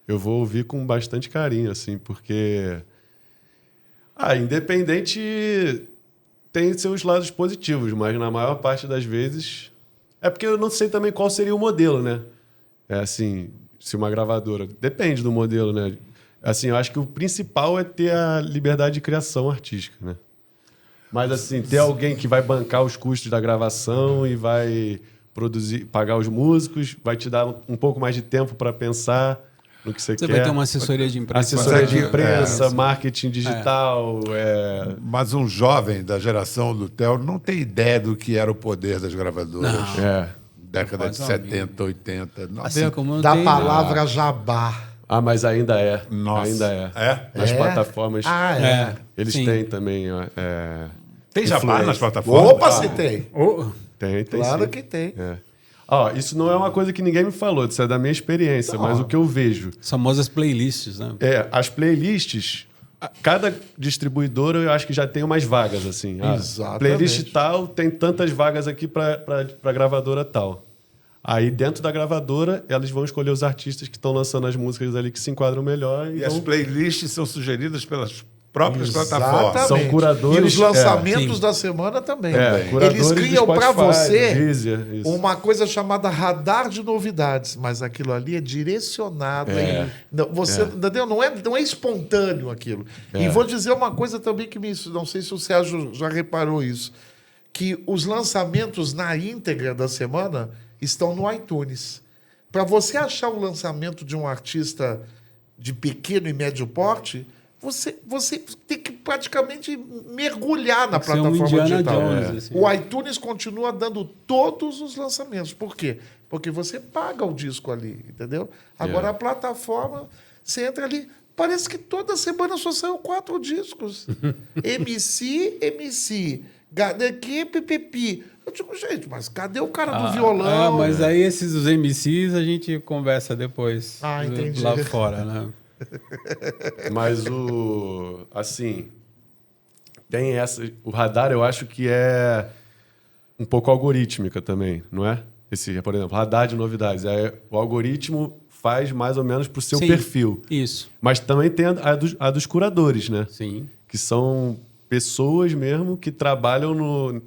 eu vou ouvir com bastante carinho, assim, porque independente tem seus lados positivos, mas na maior parte das vezes é porque eu não sei também qual seria o modelo, né? É assim, se uma gravadora depende do modelo, né? Assim, eu acho que o principal é ter a liberdade de criação artística, né? Mas assim, ter alguém que vai bancar os custos da gravação e vai produzir, pagar os músicos, vai te dar um pouco mais de tempo para pensar no que você quer. Você vai ter uma assessoria de imprensa. Assessoria de Mas é que- imprensa, marketing digital. Mas um jovem da geração do Theo não tem ideia do que era o poder das gravadoras. Década de Faz a 70, 80, 90. Assim como não Da tem... palavra jabá. Mas ainda é. Nossa. Ainda é. É? Nas É? plataformas. Eles sim. têm também. Tem jabá influência. nas plataformas? Opa, se tem. Tem Claro sim. que tem. Isso não é uma coisa que ninguém me falou, isso é da minha experiência, mas o que eu vejo. As famosas playlists, né? As playlists, cada distribuidora eu acho que já tem umas vagas, assim. Exatamente. Playlist tal tem tantas vagas aqui para gravadora tal. Aí, dentro da gravadora, elas vão escolher os artistas que estão lançando as músicas ali que se enquadram melhor. E as playlists são sugeridas pelas próprias Exatamente. plataformas. São curadores. E os lançamentos da semana também. Curadores Eles criam do para Spotify, você Deezer, isso. uma coisa chamada radar de novidades, mas aquilo ali é direcionado. Entendeu? Não é espontâneo aquilo. E vou dizer uma coisa também que não sei se o Sérgio já reparou isso, que os lançamentos na íntegra da semana estão no iTunes. Para você achar o lançamento de um artista de pequeno e médio porte, você tem que praticamente mergulhar na plataforma digital. Jones, O iTunes continua dando todos os lançamentos. Por quê? Porque você paga o disco ali, entendeu? Agora a plataforma, você entra ali, parece que toda semana só saiu 4 discos. MC, Gadeki, Pipipi. Eu digo, gente, mas cadê o cara do violão? Mas aí esses os MCs a gente conversa depois. Entendi. Lá fora, né? Mas tem o radar, eu acho que é um pouco algorítmica também, não é? Por exemplo, radar de novidades. O algoritmo faz mais ou menos pro seu perfil. Isso. Mas também tem a dos curadores, né? Sim. Que são pessoas mesmo que trabalham no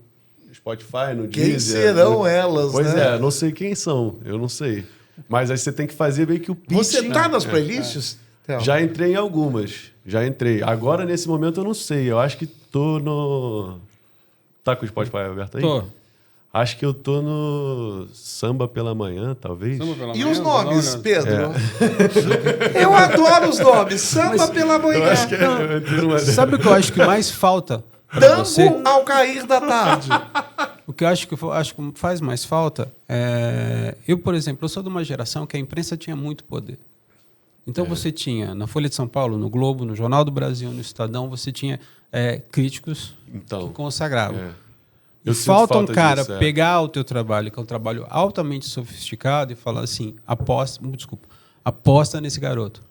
Spotify, no Deezer. Quem serão elas, Pois né? não sei quem são, eu não sei. Mas aí você tem que fazer meio que o pitch. Você tá nas playlists? Já entrei em algumas. Já entrei. Agora, nesse momento, eu não sei. Eu acho que tô no... Tá com o Spotify aberto aí? Tô. Acho que eu tô no Samba Pela Manhã, talvez. E os nomes, Pedro? Eu adoro os nomes. Samba Pela Manhã. Eu acho que Sabe o que eu acho que mais falta pra você? Tango ao cair da tarde. O que eu acho que faz mais falta é... Eu, por exemplo, eu sou de uma geração que a imprensa tinha muito poder. Então você tinha, na Folha de São Paulo, no Globo, no Jornal do Brasil, no Estadão, você tinha críticos que consagravam. E falta um cara pegar o teu trabalho, que é um trabalho altamente sofisticado, e falar assim, aposta nesse garoto.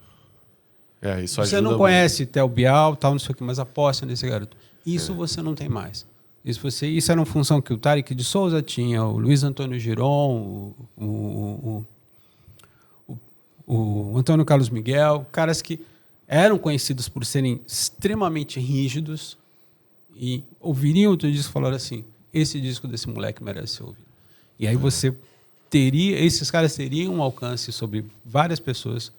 Isso ajuda você não muito. conhece Theo Bial, tal, não sei o que, mas aposta nesse garoto. Isso você não tem mais. Isso era uma função que o Tarek de Souza tinha, o Luiz Antônio Giron, o Antônio Carlos Miguel, caras que eram conhecidos por serem extremamente rígidos e ouviriam o teu disco e falaram assim, esse disco desse moleque merece ser ouvido. E aí esses caras teriam um alcance sobre várias pessoas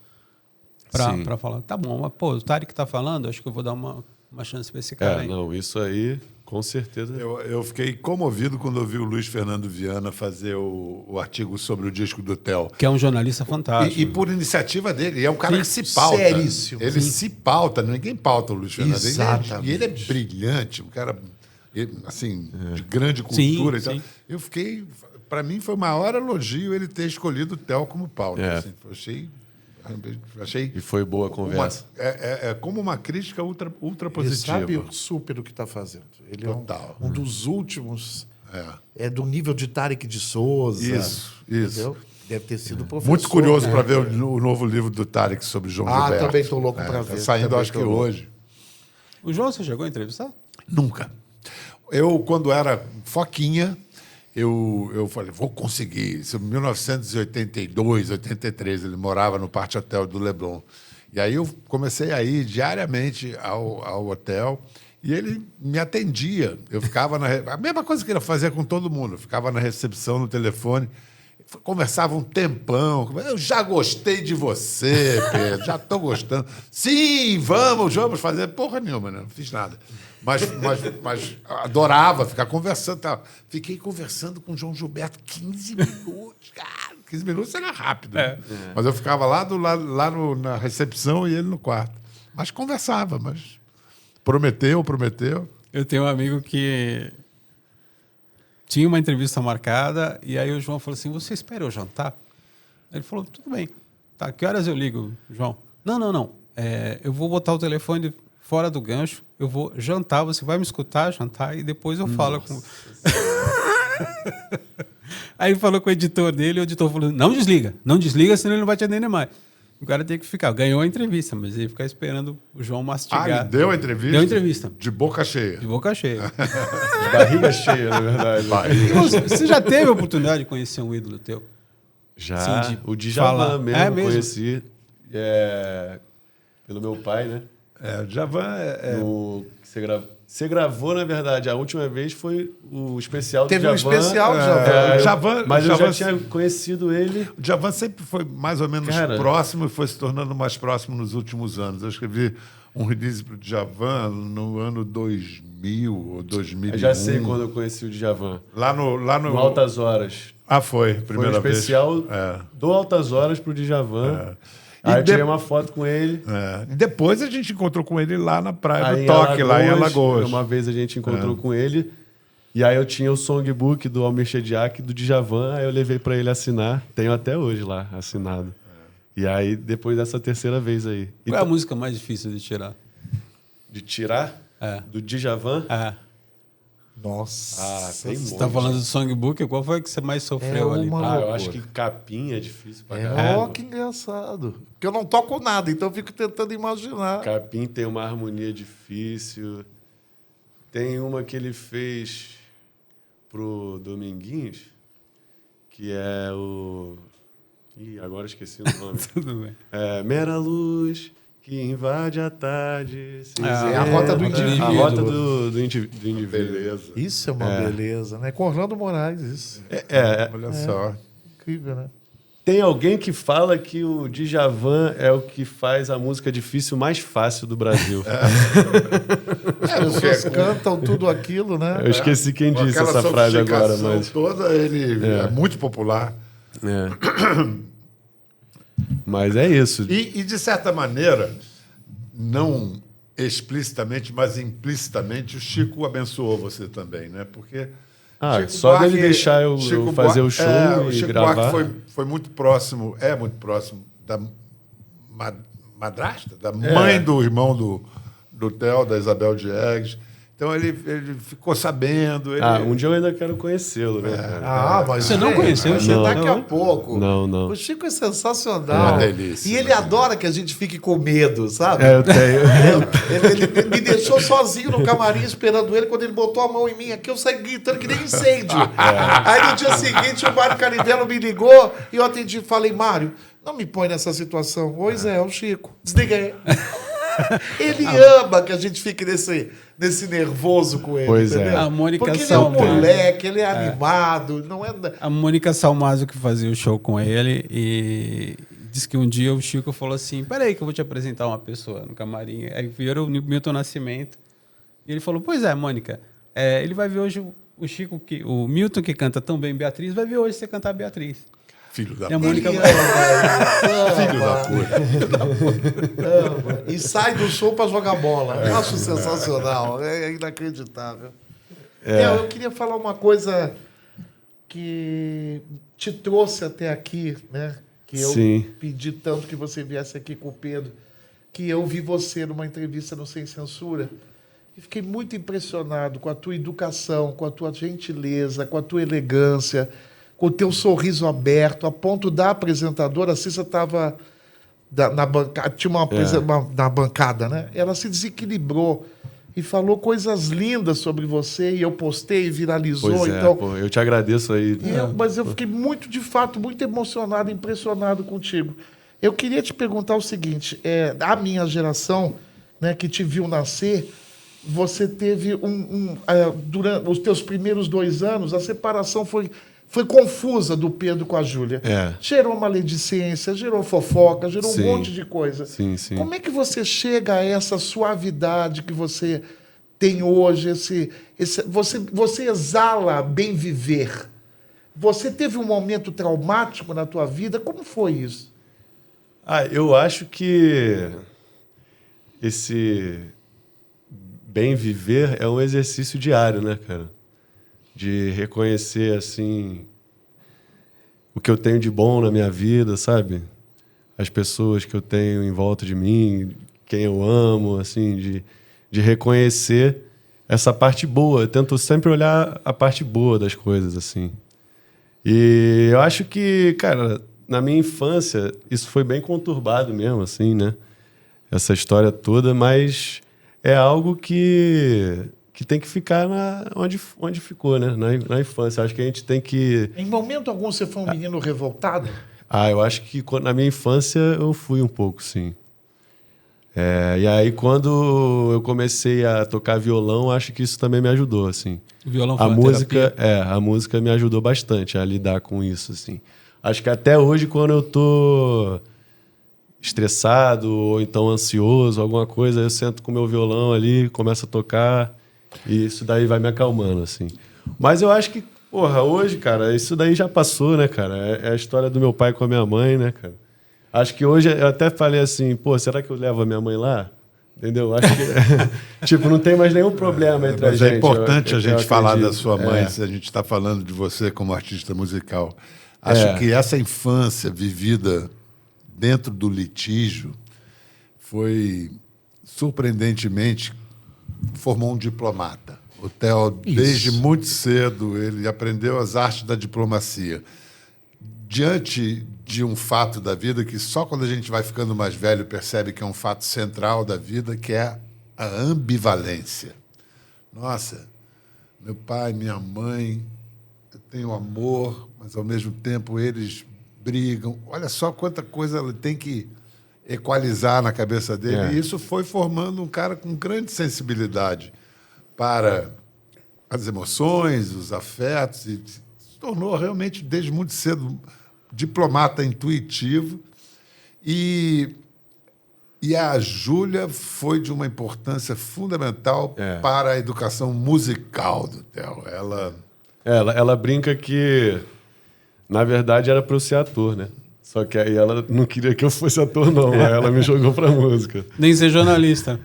para falar, tá bom, mas o Tarek está falando, acho que eu vou dar uma chance para esse cara aí. Não, isso aí, com certeza. Eu fiquei comovido quando eu vi o Luiz Fernando Viana fazer o artigo sobre o disco do Theo. Que é um jornalista fantástico. E por iniciativa dele. É um cara que se pauta. Seríssimo. Ele se pauta. Ninguém pauta o Luiz Fernando. Exatamente. E ele é brilhante. Um cara, assim, de grande cultura. Sim, então, eu fiquei... Para mim, foi o maior elogio ele ter escolhido o Theo como pauta. Assim, achei... E foi boa a conversa. É como uma crítica ultra positiva. Ele sabe super o que está fazendo. Ele Total. é um dos últimos. É do nível de Tarek de Souza. Isso. Entendeu? Deve ter sido professor. Muito curioso para ver o novo livro do Tarek sobre João Gilberto. Também estou louco para ver. Está saindo, acho que hoje. O João, você chegou a entrevistar? Nunca. Eu, quando era foquinha, eu falei, vou conseguir. Isso em 1982, 83, ele morava no Parque Hotel do Leblon. E aí eu comecei a ir diariamente ao hotel e ele me atendia. Eu ficava a mesma coisa que ele fazia com todo mundo. Eu ficava na recepção, no telefone, conversava um tempão. Eu já gostei de você, Pedro, já estou gostando. Sim, vamos fazer. Porra nenhuma, né? Não fiz nada. Mas adorava ficar conversando. Tá? Fiquei conversando com o João Gilberto 15 minutos, cara. 15 minutos era rápido. Né? Mas eu ficava lá na recepção e ele no quarto. Mas conversava, mas prometeu. Eu tenho um amigo que tinha uma entrevista marcada e aí o João falou assim, você espera eu jantar? Ele falou, tudo bem. Tá, que horas eu ligo, João? Não. Eu vou botar o telefone fora do gancho, eu vou jantar, você vai me escutar, jantar, e depois eu falo com... Aí ele falou com o editor dele, e o editor falou, não desliga, senão ele não vai te atender mais. O cara tem que ficar, ganhou a entrevista, mas ele ficar esperando o João mastigar. Ele deu a entrevista? Deu a entrevista. De boca cheia? De boca cheia. De barriga cheia, na verdade. Você já teve a oportunidade de conhecer um ídolo teu? Já, Sim, o Djavan mesmo, é mesmo? Conheci pelo meu pai, né? O Djavan Você gravou, na verdade, a última vez foi o especial do Teve Djavan. um especial do Djavan. Djavan. Mas eu Djavan, já tinha conhecido ele. O Djavan sempre foi mais ou menos próximo e foi se tornando mais próximo nos últimos anos. Eu escrevi um release para o Djavan no ano 2000 ou 2001. Eu já sei quando eu conheci o Djavan. Lá no Altas Horas. Foi. Primeira Foi um especial vez. do Altas Horas pro Djavan. Aí eu tirei uma foto com ele. E depois a gente encontrou com ele lá na praia Aí do Toque, lá em Alagoas. Uma vez a gente encontrou com ele. E aí eu tinha o songbook do Almir Shediac, do Djavan. Aí eu levei para ele assinar. Tenho até hoje lá, assinado. E aí, depois dessa terceira vez aí. Qual é a música mais difícil de tirar? De tirar? Do Djavan? Nossa. Tem Você tá falando do songbook, qual foi que você mais sofreu ali? Eu acho que capim é difícil pra caralho. Que engraçado. Porque eu não toco nada, então eu fico tentando imaginar. Capim tem uma harmonia difícil. Tem uma que ele fez pro Dominguinhos, que é o... agora esqueci o nome. Tudo bem. Mera luz que invade a tarde. É a rota do indivíduo. A rota do indivíduo. Beleza. Isso é uma beleza, né? Com Orlando Moraes, isso. Olha só. Incrível, né? Tem alguém que fala que o Djavan é o que faz a música difícil mais fácil do Brasil. As pessoas cantam tudo aquilo, né? Eu esqueci quem Com disse aquela essa frase agora, sofisticação mas... toda, ele é muito popular. Mas é isso. E, de certa maneira, não explicitamente, mas implicitamente, o Chico abençoou você também, né? Porque Chico só Buarque, dele deixar eu fazer o show o e Chico gravar. Buarque foi muito próximo da madrasta, da mãe do irmão do Theo, da Isabel Diegues. Então ele ficou sabendo. Um dia eu ainda quero conhecê-lo, né? Mas você não conheceu o Chico? Daqui a pouco. Não. O Chico é sensacional. É uma delícia. E ele adora que a gente fique com medo, sabe? Eu tenho. Ele me deixou sozinho no camarim esperando ele. Quando ele botou a mão em mim aqui, eu saí gritando que nem incêndio. Aí no dia seguinte o Mário Carivelo me ligou e eu atendi e falei: Mário, não me põe nessa situação. Pois é o Chico. Desliguei. Ele ama que a gente fique nesse nervoso com ele. Pois entendeu? A Mônica Porque ele é um Salmazo. moleque, ele é animado. Não é... A Mônica Salmazo que fazia o show com ele e disse que um dia o Chico falou assim: peraí que eu vou te apresentar uma pessoa no camarim. Aí viram o Milton Nascimento. E ele falou: pois é, Mônica, ele vai ver hoje o Chico, o Milton que canta tão bem Beatriz, vai ver hoje você cantar Beatriz. Filho da E a Mônica puta. Filho da puta. E sai do show para jogar bola. Eu acho sensacional. É inacreditável. Eu queria falar uma coisa que te trouxe até aqui, né? Que eu pedi tanto que você viesse aqui com o Pedro, que eu vi você numa entrevista no Sem Censura e fiquei muito impressionado com a tua educação, com a tua gentileza, com a tua elegância, com o teu sorriso aberto, a ponto da apresentadora, a Cissa estava na bancada, tinha na bancada, né? Ela se desequilibrou e falou coisas lindas sobre você, e eu postei e viralizou. Pois então, eu te agradeço aí. mas eu fiquei muito, de fato, muito emocionado, impressionado contigo. Eu queria te perguntar o seguinte, a minha geração, né, que te viu nascer, você teve durante os teus primeiros 2 anos, a separação foi confusa do Pedro com a Júlia. Gerou maledicência, gerou fofoca, gerou um monte de coisa. Sim. Como é que você chega a essa suavidade que você tem hoje? Você exala bem viver. Você teve um momento traumático na tua vida? Como foi isso? Eu acho que esse bem viver é um exercício diário, né, cara? De reconhecer, assim, o que eu tenho de bom na minha vida, sabe? As pessoas que eu tenho em volta de mim, quem eu amo, assim, de reconhecer essa parte boa. Eu tento sempre olhar a parte boa das coisas, assim. E eu acho que, cara, na minha infância, isso foi bem conturbado mesmo, assim, né? Essa história toda, mas é algo que que tem que ficar onde ficou, né? Na infância. Acho que a gente tem que... Em momento algum você foi um menino revoltado? Eu acho que na minha infância eu fui um pouco, sim. E aí, quando eu comecei a tocar violão, acho que isso também me ajudou, assim. O violão foi uma terapia? A música me ajudou bastante a lidar com isso, assim. Acho que até hoje, quando eu tô estressado ou então ansioso, alguma coisa, eu sento com o meu violão ali, começo a tocar e isso daí vai me acalmando, assim. Mas eu acho que, hoje, cara, isso daí já passou, né, cara? É a história do meu pai com a minha mãe, né, cara? Acho que hoje eu até falei assim, será que eu levo a minha mãe lá? Entendeu? Acho que, não tem mais nenhum problema entre a gente. Mas é importante a gente falar da sua mãe, se a gente está falando de você como artista musical. Acho que essa infância vivida dentro do litígio foi, surpreendentemente, formou um diplomata. O Theo, desde muito cedo, ele aprendeu as artes da diplomacia. Diante de um fato da vida que só quando a gente vai ficando mais velho percebe que é um fato central da vida, que é a ambivalência. Nossa, meu pai, minha mãe, eu tenho amor, mas ao mesmo tempo eles brigam. Olha só quanta coisa ele tem que equalizar na cabeça dele. E isso foi formando um cara com grande sensibilidade para as emoções, os afetos, e se tornou realmente, desde muito cedo, diplomata intuitivo. E a Júlia foi de uma importância fundamental para a educação musical do Theo. Ela brinca que, na verdade, era para eu ser ator, né? Só que aí ela não queria que eu fosse ator, não. Aí ela me jogou para música. Nem ser jornalista.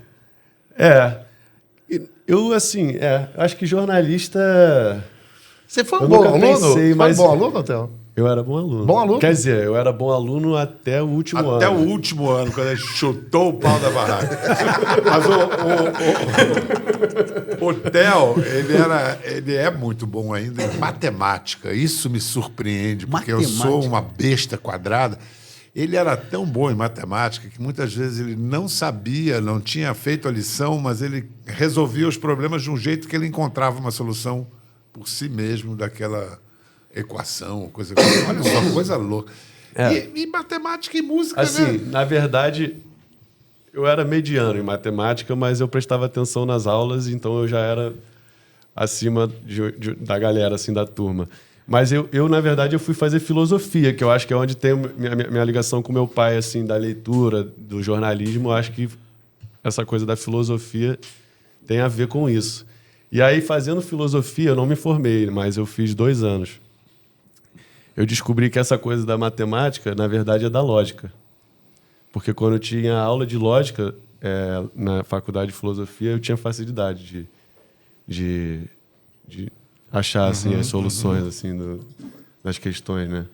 Eu, acho que jornalista... Você foi um bom aluno? Foi um bom aluno, Theo? Eu era bom aluno. Bom aluno? Quer dizer, eu era bom aluno até o último ano. Até o último ano, quando ele chutou o pau da barraca. Mas o Theo, ele é muito bom ainda em matemática. Isso me surpreende, porque eu sou uma besta quadrada. Ele era tão bom em matemática que muitas vezes ele não sabia, não tinha feito a lição, mas ele resolvia os problemas de um jeito que ele encontrava uma solução por si mesmo daquela equação, olha só, coisa louca. E matemática e música, assim, né? Na verdade, eu era mediano em matemática, mas eu prestava atenção nas aulas, então eu já era acima da galera, assim, da turma. Mas eu, na verdade, eu fui fazer filosofia, que eu acho que é onde tem minha ligação com meu pai, assim, da leitura, do jornalismo. Eu acho que essa coisa da filosofia tem a ver com isso. E aí, fazendo filosofia, eu não me formei, mas eu fiz 2 anos. Eu descobri que essa coisa da matemática, na verdade, é da lógica. Porque quando eu tinha aula de lógica na faculdade de filosofia, eu tinha facilidade de achar assim, as soluções assim, das questões, né?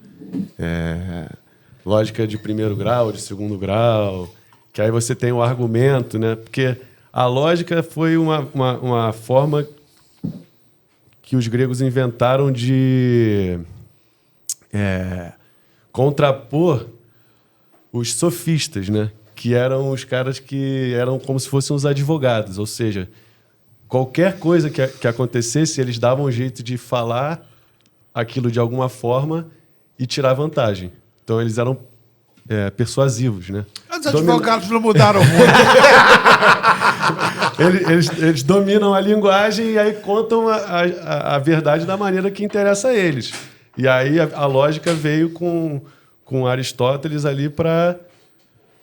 Lógica de primeiro grau, de segundo grau, que aí você tem o argumento, né? Porque a lógica foi uma forma que os gregos inventaram de contrapor os sofistas, né? Que eram os caras que eram como se fossem os advogados, ou seja, qualquer coisa que acontecesse, eles davam um jeito de falar aquilo de alguma forma e tirar vantagem. Então, eles eram persuasivos, né? Os advogados não mudaram muito. Eles dominam a linguagem e aí contam a verdade da maneira que interessa a eles. E aí a lógica veio com Aristóteles ali para...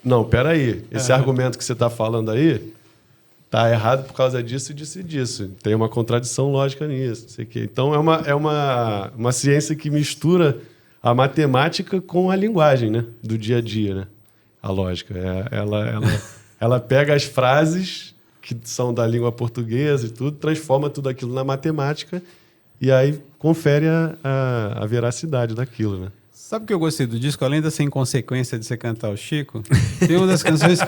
Não, peraí, esse argumento que você está falando aí está errado por causa disso e disso e disso. Tem uma contradição lógica nisso. Não sei o quê. Então é uma ciência que mistura a matemática com a linguagem, né? Do dia a dia, né? A lógica. Ela pega as frases que são da língua portuguesa e tudo, transforma tudo aquilo na matemática e aí confere a veracidade daquilo, né? Sabe o que eu gostei do disco? Além dessa inconsequência de você cantar o Chico, tem uma das canções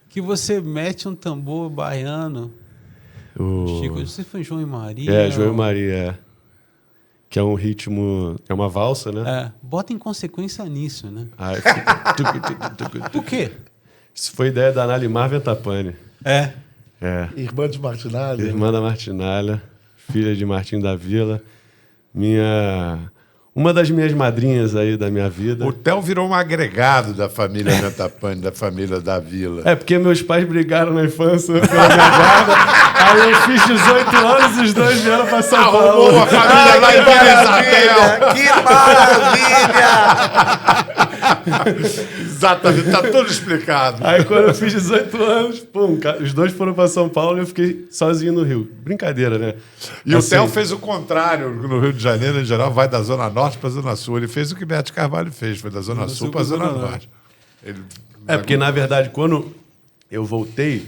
que você mete um tambor baiano. Chico, não sei se foi João e Maria. João e Maria, que é um ritmo, é uma valsa, né? Bota inconsequência nisso, né? Por quê? Isso foi ideia da Nalimar Ventapane. Irmã de Martinalha. Irmã da Martinalha, filha de Martim da Vila. Uma das minhas madrinhas aí da minha vida. O Theo virou um agregado da família Metapane, da família da Vila. É, porque meus pais brigaram na infância pela minha guarda. Aí eu fiz 18 anos e os dois vieram pra São Paulo. Arrumou a família lá em Vila Que maravilha! Exatamente, tá tudo explicado. Aí quando eu fiz 18 anos, pum, os dois foram pra São Paulo e eu fiquei sozinho no Rio. Brincadeira, né? E assim, o Theo fez o contrário no Rio de Janeiro, em geral, vai da Zona Norte para a Zona Sul. Ele fez o que Bete Carvalho fez, foi da Zona Sul para a Zona Norte. Porque, na verdade, quando eu voltei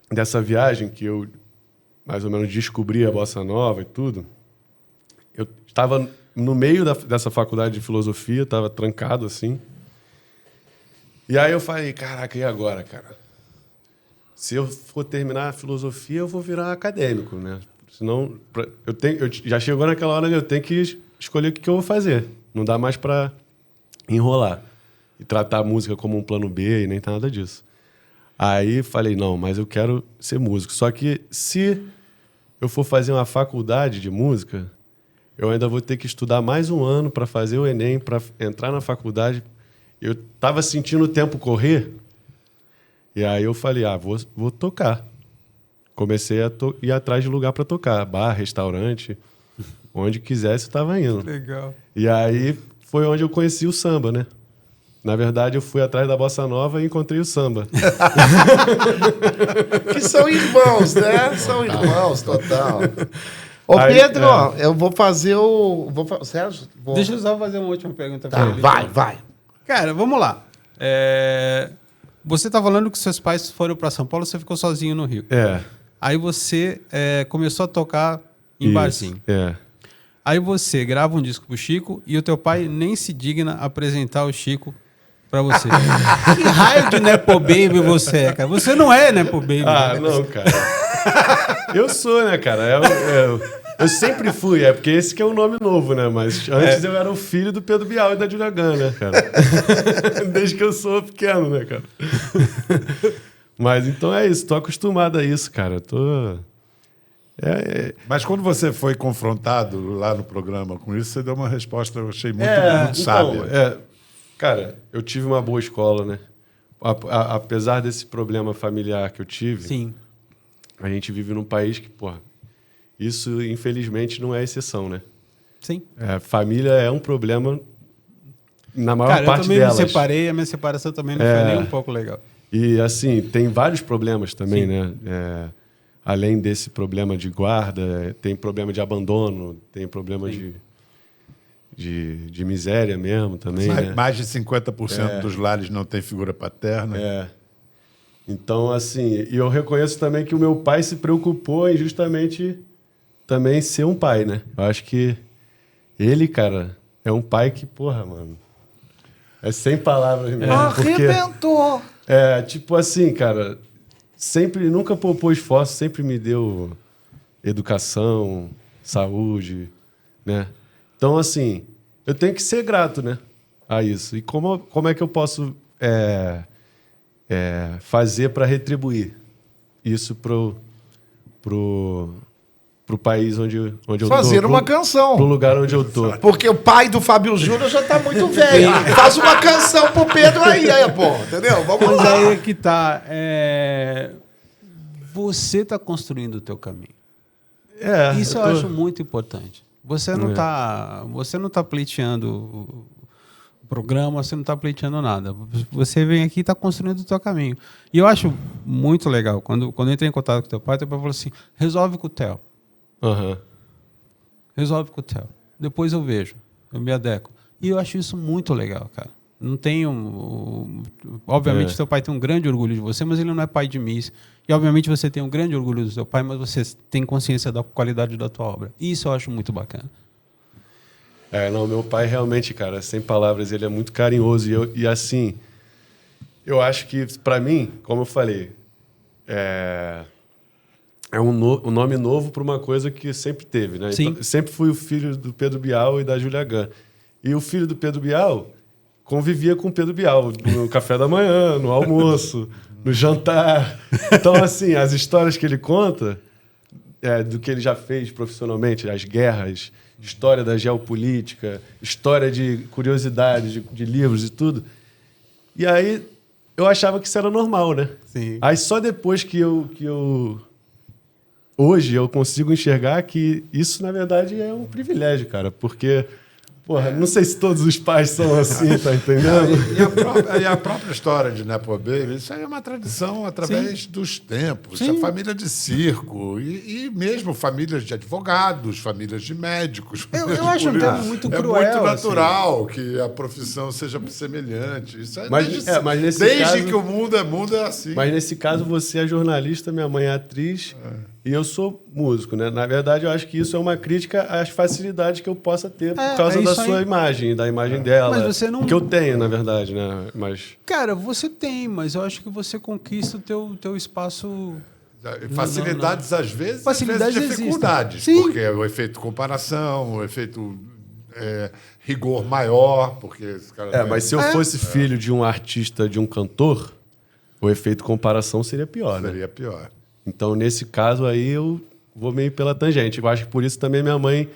dessa viagem, que eu mais ou menos descobri a Bossa Nova e tudo, eu estava no meio dessa faculdade de filosofia, estava trancado assim. E aí eu falei, caraca, e agora, cara? Se eu for terminar a filosofia, eu vou virar acadêmico, né? Senão, eu já chegou naquela hora que eu tenho que escolher o que eu vou fazer. Não dá mais para enrolar e tratar a música como um plano B e nem nada disso. Aí falei, não, mas eu quero ser músico. Só que se eu for fazer uma faculdade de música, eu ainda vou ter que estudar mais um ano para fazer o Enem, para entrar na faculdade. Eu estava sentindo o tempo correr, e aí eu falei, vou tocar. Comecei a ir atrás de lugar para tocar, bar, restaurante, onde quisesse estava indo. Legal. E aí foi onde eu conheci o samba, né? Na verdade, eu fui atrás da Bossa Nova e encontrei o samba. Que são irmãos, né? São irmãos, total. Ô, Pedro, eu vou fazer Sérgio? Deixa eu só fazer uma última pergunta para ele. Vai. Cara, vamos lá. Você tá falando que seus pais foram para São Paulo, você ficou sozinho no Rio. Aí você começou a tocar em barzinho. Aí você grava um disco pro Chico e o teu pai nem se digna a apresentar o Chico pra você. Que raio de Nepo Baby você é, cara? Você não é Nepo Baby. Né? Não, cara. Eu sou, né, cara? Eu sempre fui, porque esse que é o nome novo, né? Mas antes eu era o filho do Pedro Bial e da Júlia Gunn, né, cara? Desde que eu sou pequeno, né, cara? Mas então é isso, tô acostumado a isso, cara. Mas quando você foi confrontado lá no programa com isso, você deu uma resposta, eu achei muito então, sábia. Cara, eu tive uma boa escola, né? Apesar desse problema familiar que eu tive, sim, a gente vive num país que, porra, isso infelizmente não é exceção, né? Sim. Família é um problema na maior parte delas. Eu também me separei, a minha separação também não foi nem um pouco legal. E assim, tem vários problemas também, sim, né? Além desse problema de guarda, tem problema de abandono, tem problema de miséria mesmo também. Né? Mais de 50% dos lares não tem figura paterna. Então, assim, e eu reconheço também que o meu pai se preocupou em justamente também ser um pai, né? Eu acho que ele, cara, é um pai que, porra, mano, é sem palavras mesmo. Arrebentou! Tipo assim, cara, nunca poupou esforço, sempre me deu educação, saúde, né? Então, assim, eu tenho que ser grato, né, a isso. E como é que eu posso fazer para retribuir isso pro país onde eu tô? Fazer uma canção. Pro lugar onde eu tô. Porque o pai do Fábio Júnior já tá muito velho. Faz uma canção pro Pedro aí, pô. Entendeu? Vamos lá. Mas aí que tá. Você tá construindo o teu caminho. Isso eu acho muito importante. Você não tá pleiteando o programa, você não tá pleiteando nada. Você vem aqui e tá construindo o teu caminho. E eu acho muito legal. Quando eu entrei em contato com o teu pai falou assim, resolve com o Theo. Resolve com o Theo. Depois eu vejo. Eu me adequo. E eu acho isso muito legal, cara. Não tenho... Obviamente, teu pai tem um grande orgulho de você, mas ele não é pai de Miss. E, obviamente, você tem um grande orgulho do seu pai, mas você tem consciência da qualidade da tua obra. Isso eu acho muito bacana. Não, meu pai realmente, cara, sem palavras, ele é muito carinhoso. E assim, eu acho que, para mim, como eu falei, é um nome novo para uma coisa que sempre teve, né? Sim. Então, sempre fui o filho do Pedro Bial e da Júlia Gunn. E o filho do Pedro Bial convivia com o Pedro Bial no café da manhã, no almoço, no jantar. Então, assim, as histórias que ele conta, do que ele já fez profissionalmente, as guerras, história da geopolítica, história de curiosidades, de livros e tudo. E aí eu achava que isso era normal, né? Sim. Aí só depois que eu hoje eu consigo enxergar que isso, na verdade, é um privilégio, cara. Porque, porra, não sei se todos os pais são assim, tá entendendo? E a própria história de Nepo Baby, isso aí é uma tradição através dos tempos. A família de circo e mesmo famílias de advogados, famílias de médicos. Eu acho um termo muito cruel. É muito natural que a profissão seja semelhante. Isso é Mas nesse desde caso, que o mundo é assim. Mas nesse caso você é jornalista, minha mãe é atriz e eu sou músico, né? Na verdade, eu acho que isso é uma crítica às facilidades que eu possa ter por causa da sua imagem, da imagem dela. Mas você não... Que eu tenho, na verdade, né? Mas... Cara, você tem, mas eu acho que você conquista o teu espaço... Facilidades, às vezes, Facilidades às vezes dificuldades. Sim. Porque é o efeito comparação, o efeito rigor maior, porque esse cara mas se eu fosse filho de um artista, de um cantor, o efeito comparação seria pior, né? Seria pior. Então, nesse caso aí, eu vou meio pela tangente. Eu acho que por isso também minha mãe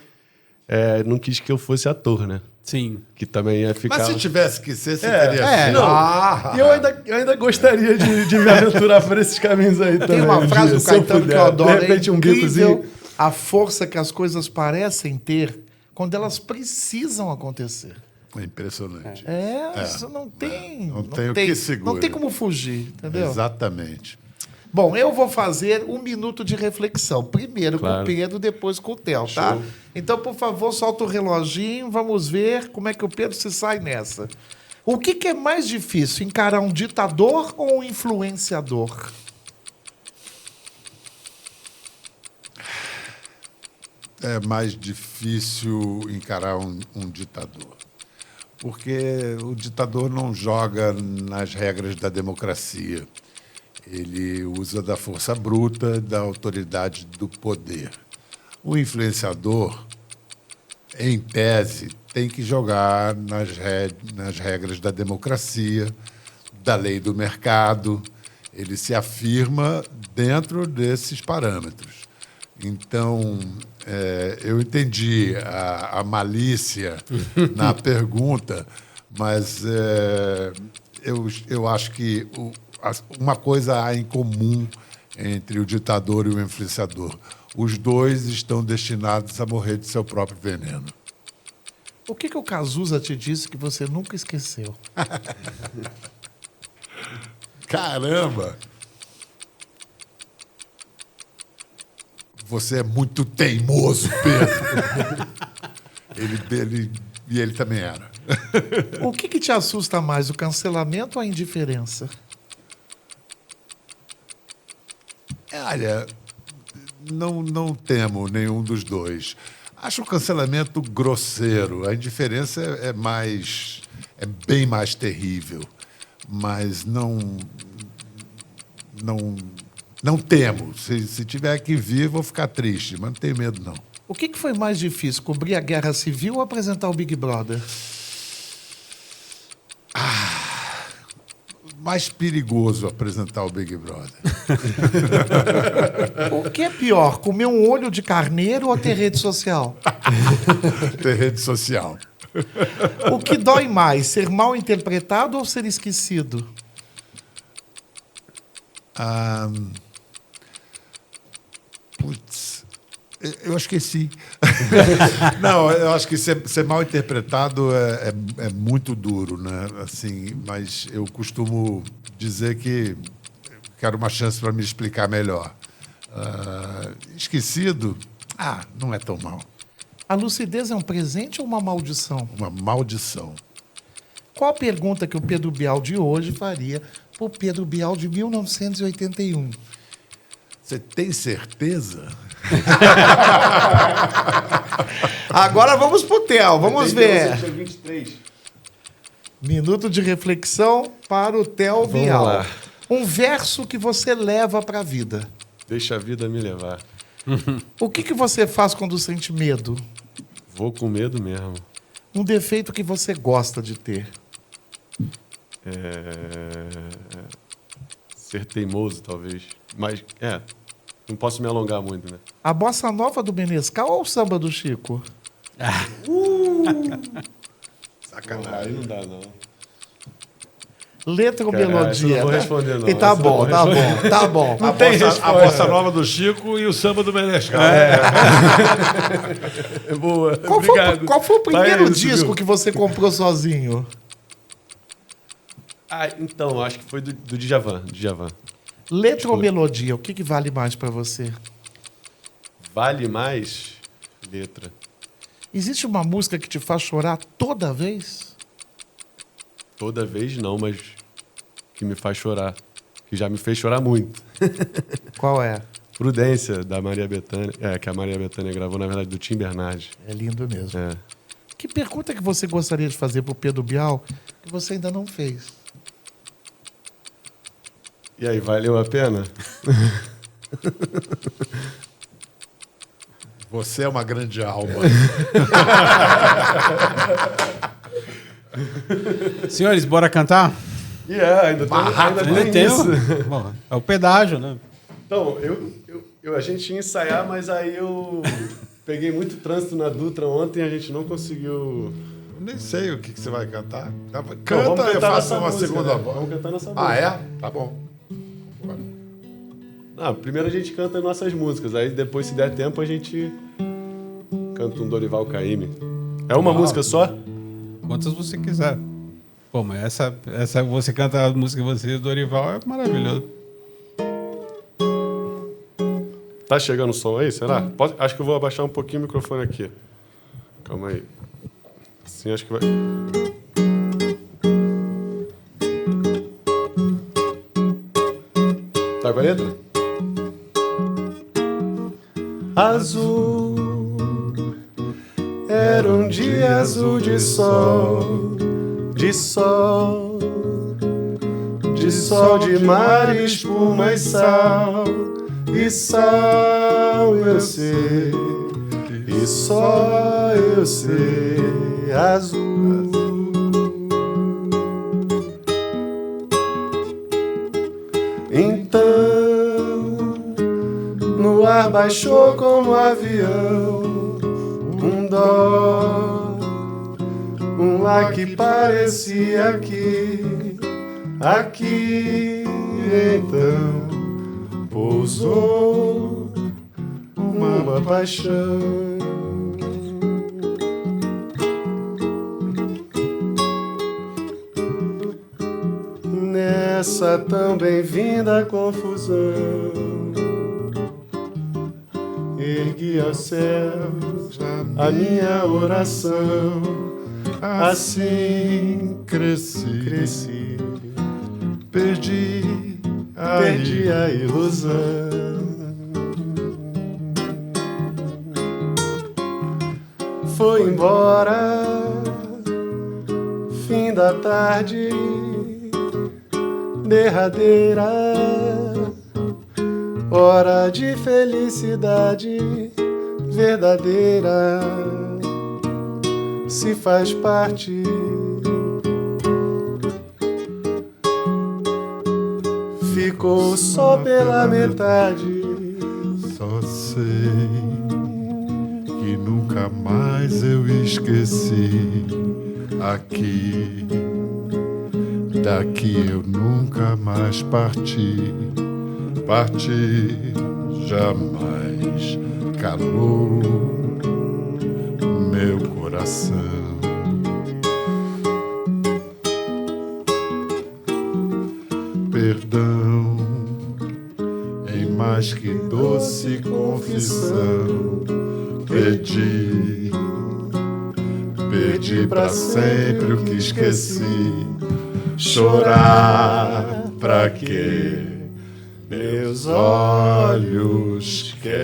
não quis que eu fosse ator, né? Sim. Que também ia ficar... Mas se tivesse que ser, você teria sido. Não. E eu ainda gostaria de me aventurar por esses caminhos aí também. Tem uma frase do Caetano que eu adoro. De repente, um bicozinho. A força que as coisas parecem ter quando elas precisam acontecer. É impressionante. Isso não tem... Não tem o que segurar. Não tem como fugir, entendeu? Exatamente. Bom, eu vou fazer 1 minuto de reflexão. Primeiro com o Pedro, depois com o Theo, tá? Então, por favor, solta o reloginho. Vamos ver como é que o Pedro se sai nessa. O que é mais difícil, encarar um ditador ou um influenciador? É mais difícil encarar um ditador. Porque o ditador não joga nas regras da democracia. Ele usa da força bruta, da autoridade do poder. O influenciador, em tese, tem que jogar nas regras da democracia, da lei do mercado. Ele se afirma dentro desses parâmetros. Então, eu entendi a malícia na pergunta, mas eu acho que uma coisa há em comum entre o ditador e o influenciador. Os dois estão destinados a morrer de seu próprio veneno. O que o Cazuza te disse que você nunca esqueceu? Caramba! Você é muito teimoso, Pedro. ele também era. O que te assusta mais, o cancelamento ou a indiferença? Olha, não temo nenhum dos dois. Acho o cancelamento grosseiro. A indiferença é bem mais terrível. Mas não temo. Se tiver que vir, vou ficar triste, mas não tenho medo, não. O que foi mais difícil, cobrir a Guerra Civil ou apresentar o Big Brother? Mais perigoso apresentar o Big Brother. O que é pior, comer um olho de carneiro ou ter rede social? Ter rede social. O que dói mais, ser mal interpretado ou ser esquecido? Putz, eu esqueci. Não, eu acho que ser mal interpretado é muito duro, né? Assim, mas eu costumo dizer que quero uma chance para me explicar melhor. Esquecido? Não é tão mal. A lucidez é um presente ou uma maldição? Uma maldição. Qual a pergunta que o Pedro Bial de hoje faria para o Pedro Bial de 1981? Você tem certeza? Agora vamos pro Theo, vamos ver. 23. Minuto de reflexão para o Theo Bial. Lá. Um verso que você leva para a vida. Deixa a vida me levar. O que você faz quando sente medo? Vou com medo mesmo. Um defeito que você gosta de ter. Ser teimoso, talvez. Mas, não posso me alongar muito, né? A bossa nova do Menescal ou o samba do Chico? Sacanagem. Aí não dá, não. Letra ou melodia? Não vou responder, não. E tá bom. A bossa nova do Chico e o samba do Menescal. Boa. Qual foi o primeiro isso, disco viu? que você comprou sozinho? Então, acho que foi do Djavan. Letra ou melodia? O que vale mais pra você? Vale mais letra. Existe uma música que te faz chorar toda vez? Toda vez não, mas que me faz chorar. Que já me fez chorar muito. Qual é? Prudência, da Maria Bethânia. Que a Maria Bethânia gravou, na verdade, do Tim Bernardes. É lindo mesmo. É. Que pergunta que você gostaria de fazer pro Pedro Bial que você ainda não fez? E aí, valeu a pena? Você é uma grande alma. Senhores, bora cantar? Ainda tem isso. Bom, é o pedágio, né? Então, a gente ia ensaiar, mas aí eu peguei muito trânsito na Dutra ontem e a gente não conseguiu... Nem sei o que você vai cantar. Vamos Canta e cantar faça nossa uma música, segunda né? voz. Vamos cantar nossa música. Ah, é? Tá bom. Primeiro a gente canta nossas músicas, aí depois, se der tempo, a gente canta um Dorival Caymmi. É uma música só? Quantas você quiser. Pô, mas essa você canta a música que você Dorival é maravilhoso. Tá chegando o som aí, será? Acho que eu vou abaixar um pouquinho o microfone aqui. Calma aí. Assim acho que vai... Tá com a letra? Azul, era um dia azul de sol, de sol, de sol, de mar, espuma e sal eu sei, e só eu sei, azul. Então, no ar baixou como avião um dó, um ar que parecia aqui então pousou uma paixão. Nessa tão bem-vinda confusão, ergui aos céus a minha oração, assim cresci, perdi a ilusão. Foi embora, fim da tarde, derradeira, hora de felicidade verdadeira, se faz parte. Ficou só pela metade. Só sei que nunca mais eu esqueci. Aqui, daqui eu nunca mais parti. Parti jamais calou meu coração. Perdão em mais que doce confissão, perdi pra sempre o que esqueci. Chorar pra quê? Meus olhos querem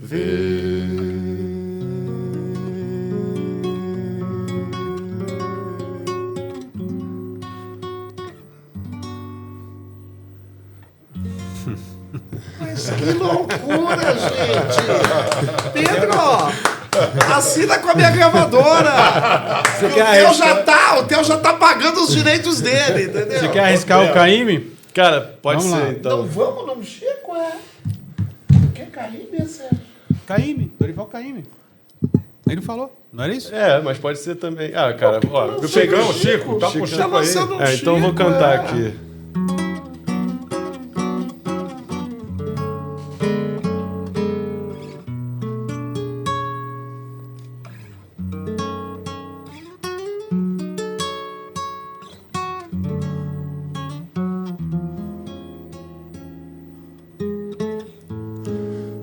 ver. Mas que loucura, gente! Pedro! Assina com a minha gravadora. O teu já tá pagando os direitos dele, entendeu? Você quer arriscar o Caymmi? Cara, pode Vamos ser, lá. então. Não vamos, não, Chico, Que Caymmi, Sérgio? Caymmi, Dorival Caymmi. Ele falou, não era isso? Mas pode ser também. Cara, ó. Não, Pegamos o Chico, tá com o Chico aí. lançando um Então eu vou Chico, cantar aqui.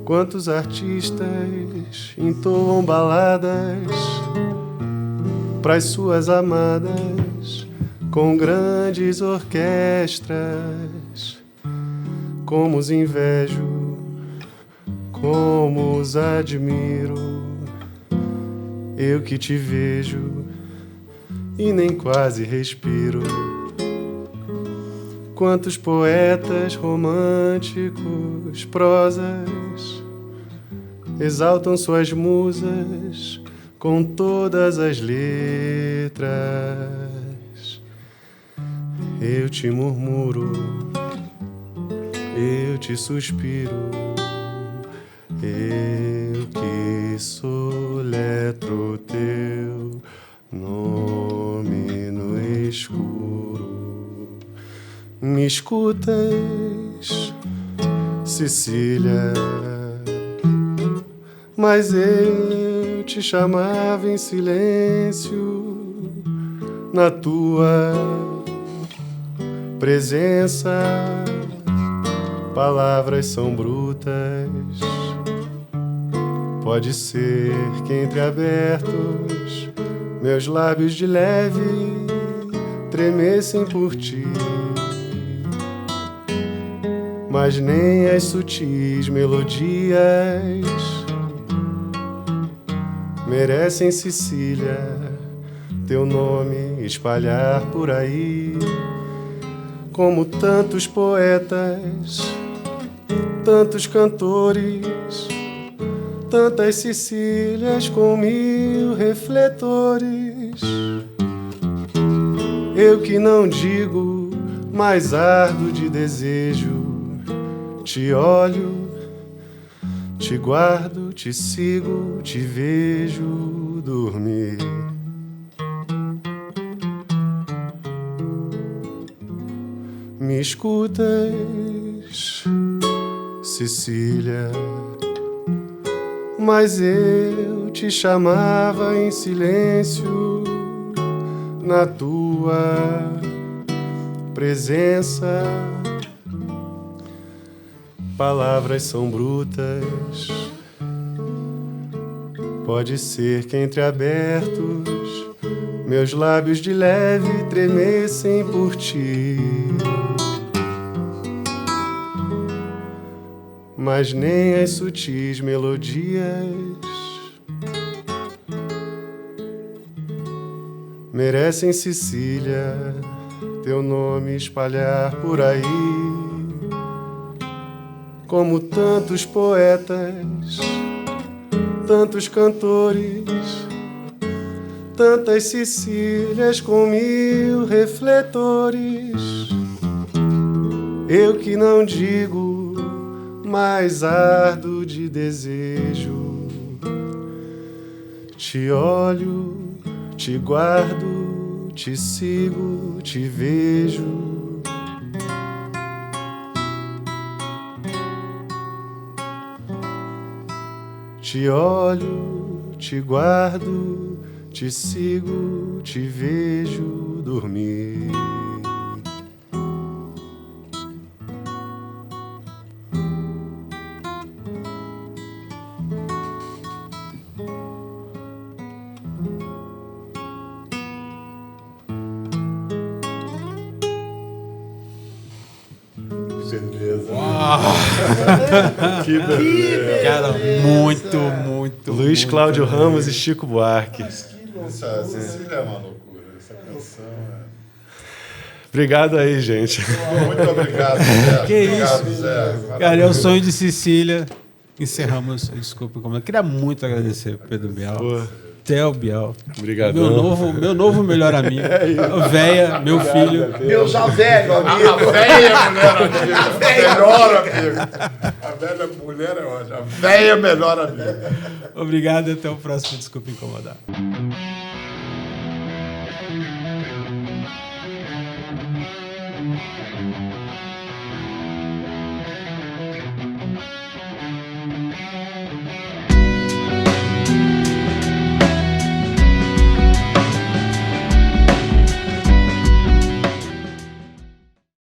Quantos artistas entoam baladas pras suas amadas com grandes orquestras. Como os invejo, como os admiro, eu que te vejo e nem quase respiro. Quantos poetas românticos, prosas, exaltam suas musas com todas as letras. Eu te murmuro, eu te suspiro, eu que soletro teu nome no escuro. Me escutas, Cecília, mas eu te chamava em silêncio na tua presença. Palavras são brutas, pode ser que entreabertos meus lábios de leve tremessem por ti, mas nem as sutis melodias merecem, Cecília, teu nome espalhar por aí. Como tantos poetas, tantos cantores, tantas Cecílias com 1000 refletores. Eu que não digo, mas ardo de desejo. Te olho, te guardo, te sigo, te vejo dormir. Me escutas, Cecília, mas eu te chamava em silêncio na tua presença. Palavras são brutas, pode ser que entreabertos meus lábios de leve tremessem por ti, mas nem as sutis melodias merecem, Cecília, teu nome espalhar por aí. Como tantos poetas, tantos cantores, tantas Cecílias com 1000 refletores. Eu que não digo, mas ardo de desejo. Te olho, te guardo, te sigo, te vejo. Te olho, te guardo, te sigo, te vejo dormir. Que beleza. Cara, muito. Luiz muito Cláudio Ramos e Chico Buarque. Essa Cecília é uma loucura. Essa canção é... Obrigado aí, gente. Muito obrigado, Zé. Que Obrigado, isso. Zé. Cara, é o sonho de Cecília. encerramos o Desculpa Incomodar. Queria muito agradecer Pedro Bial. Pô. Theo Bial. Obrigado. Meu novo melhor amigo. Véia, meu filho. Meu já velho amigo. A velha mulher amiga. Melhor amigo. A velha mulher é ótima. A velha melhor amiga. Obrigado e até o próximo Desculpa Incomodar.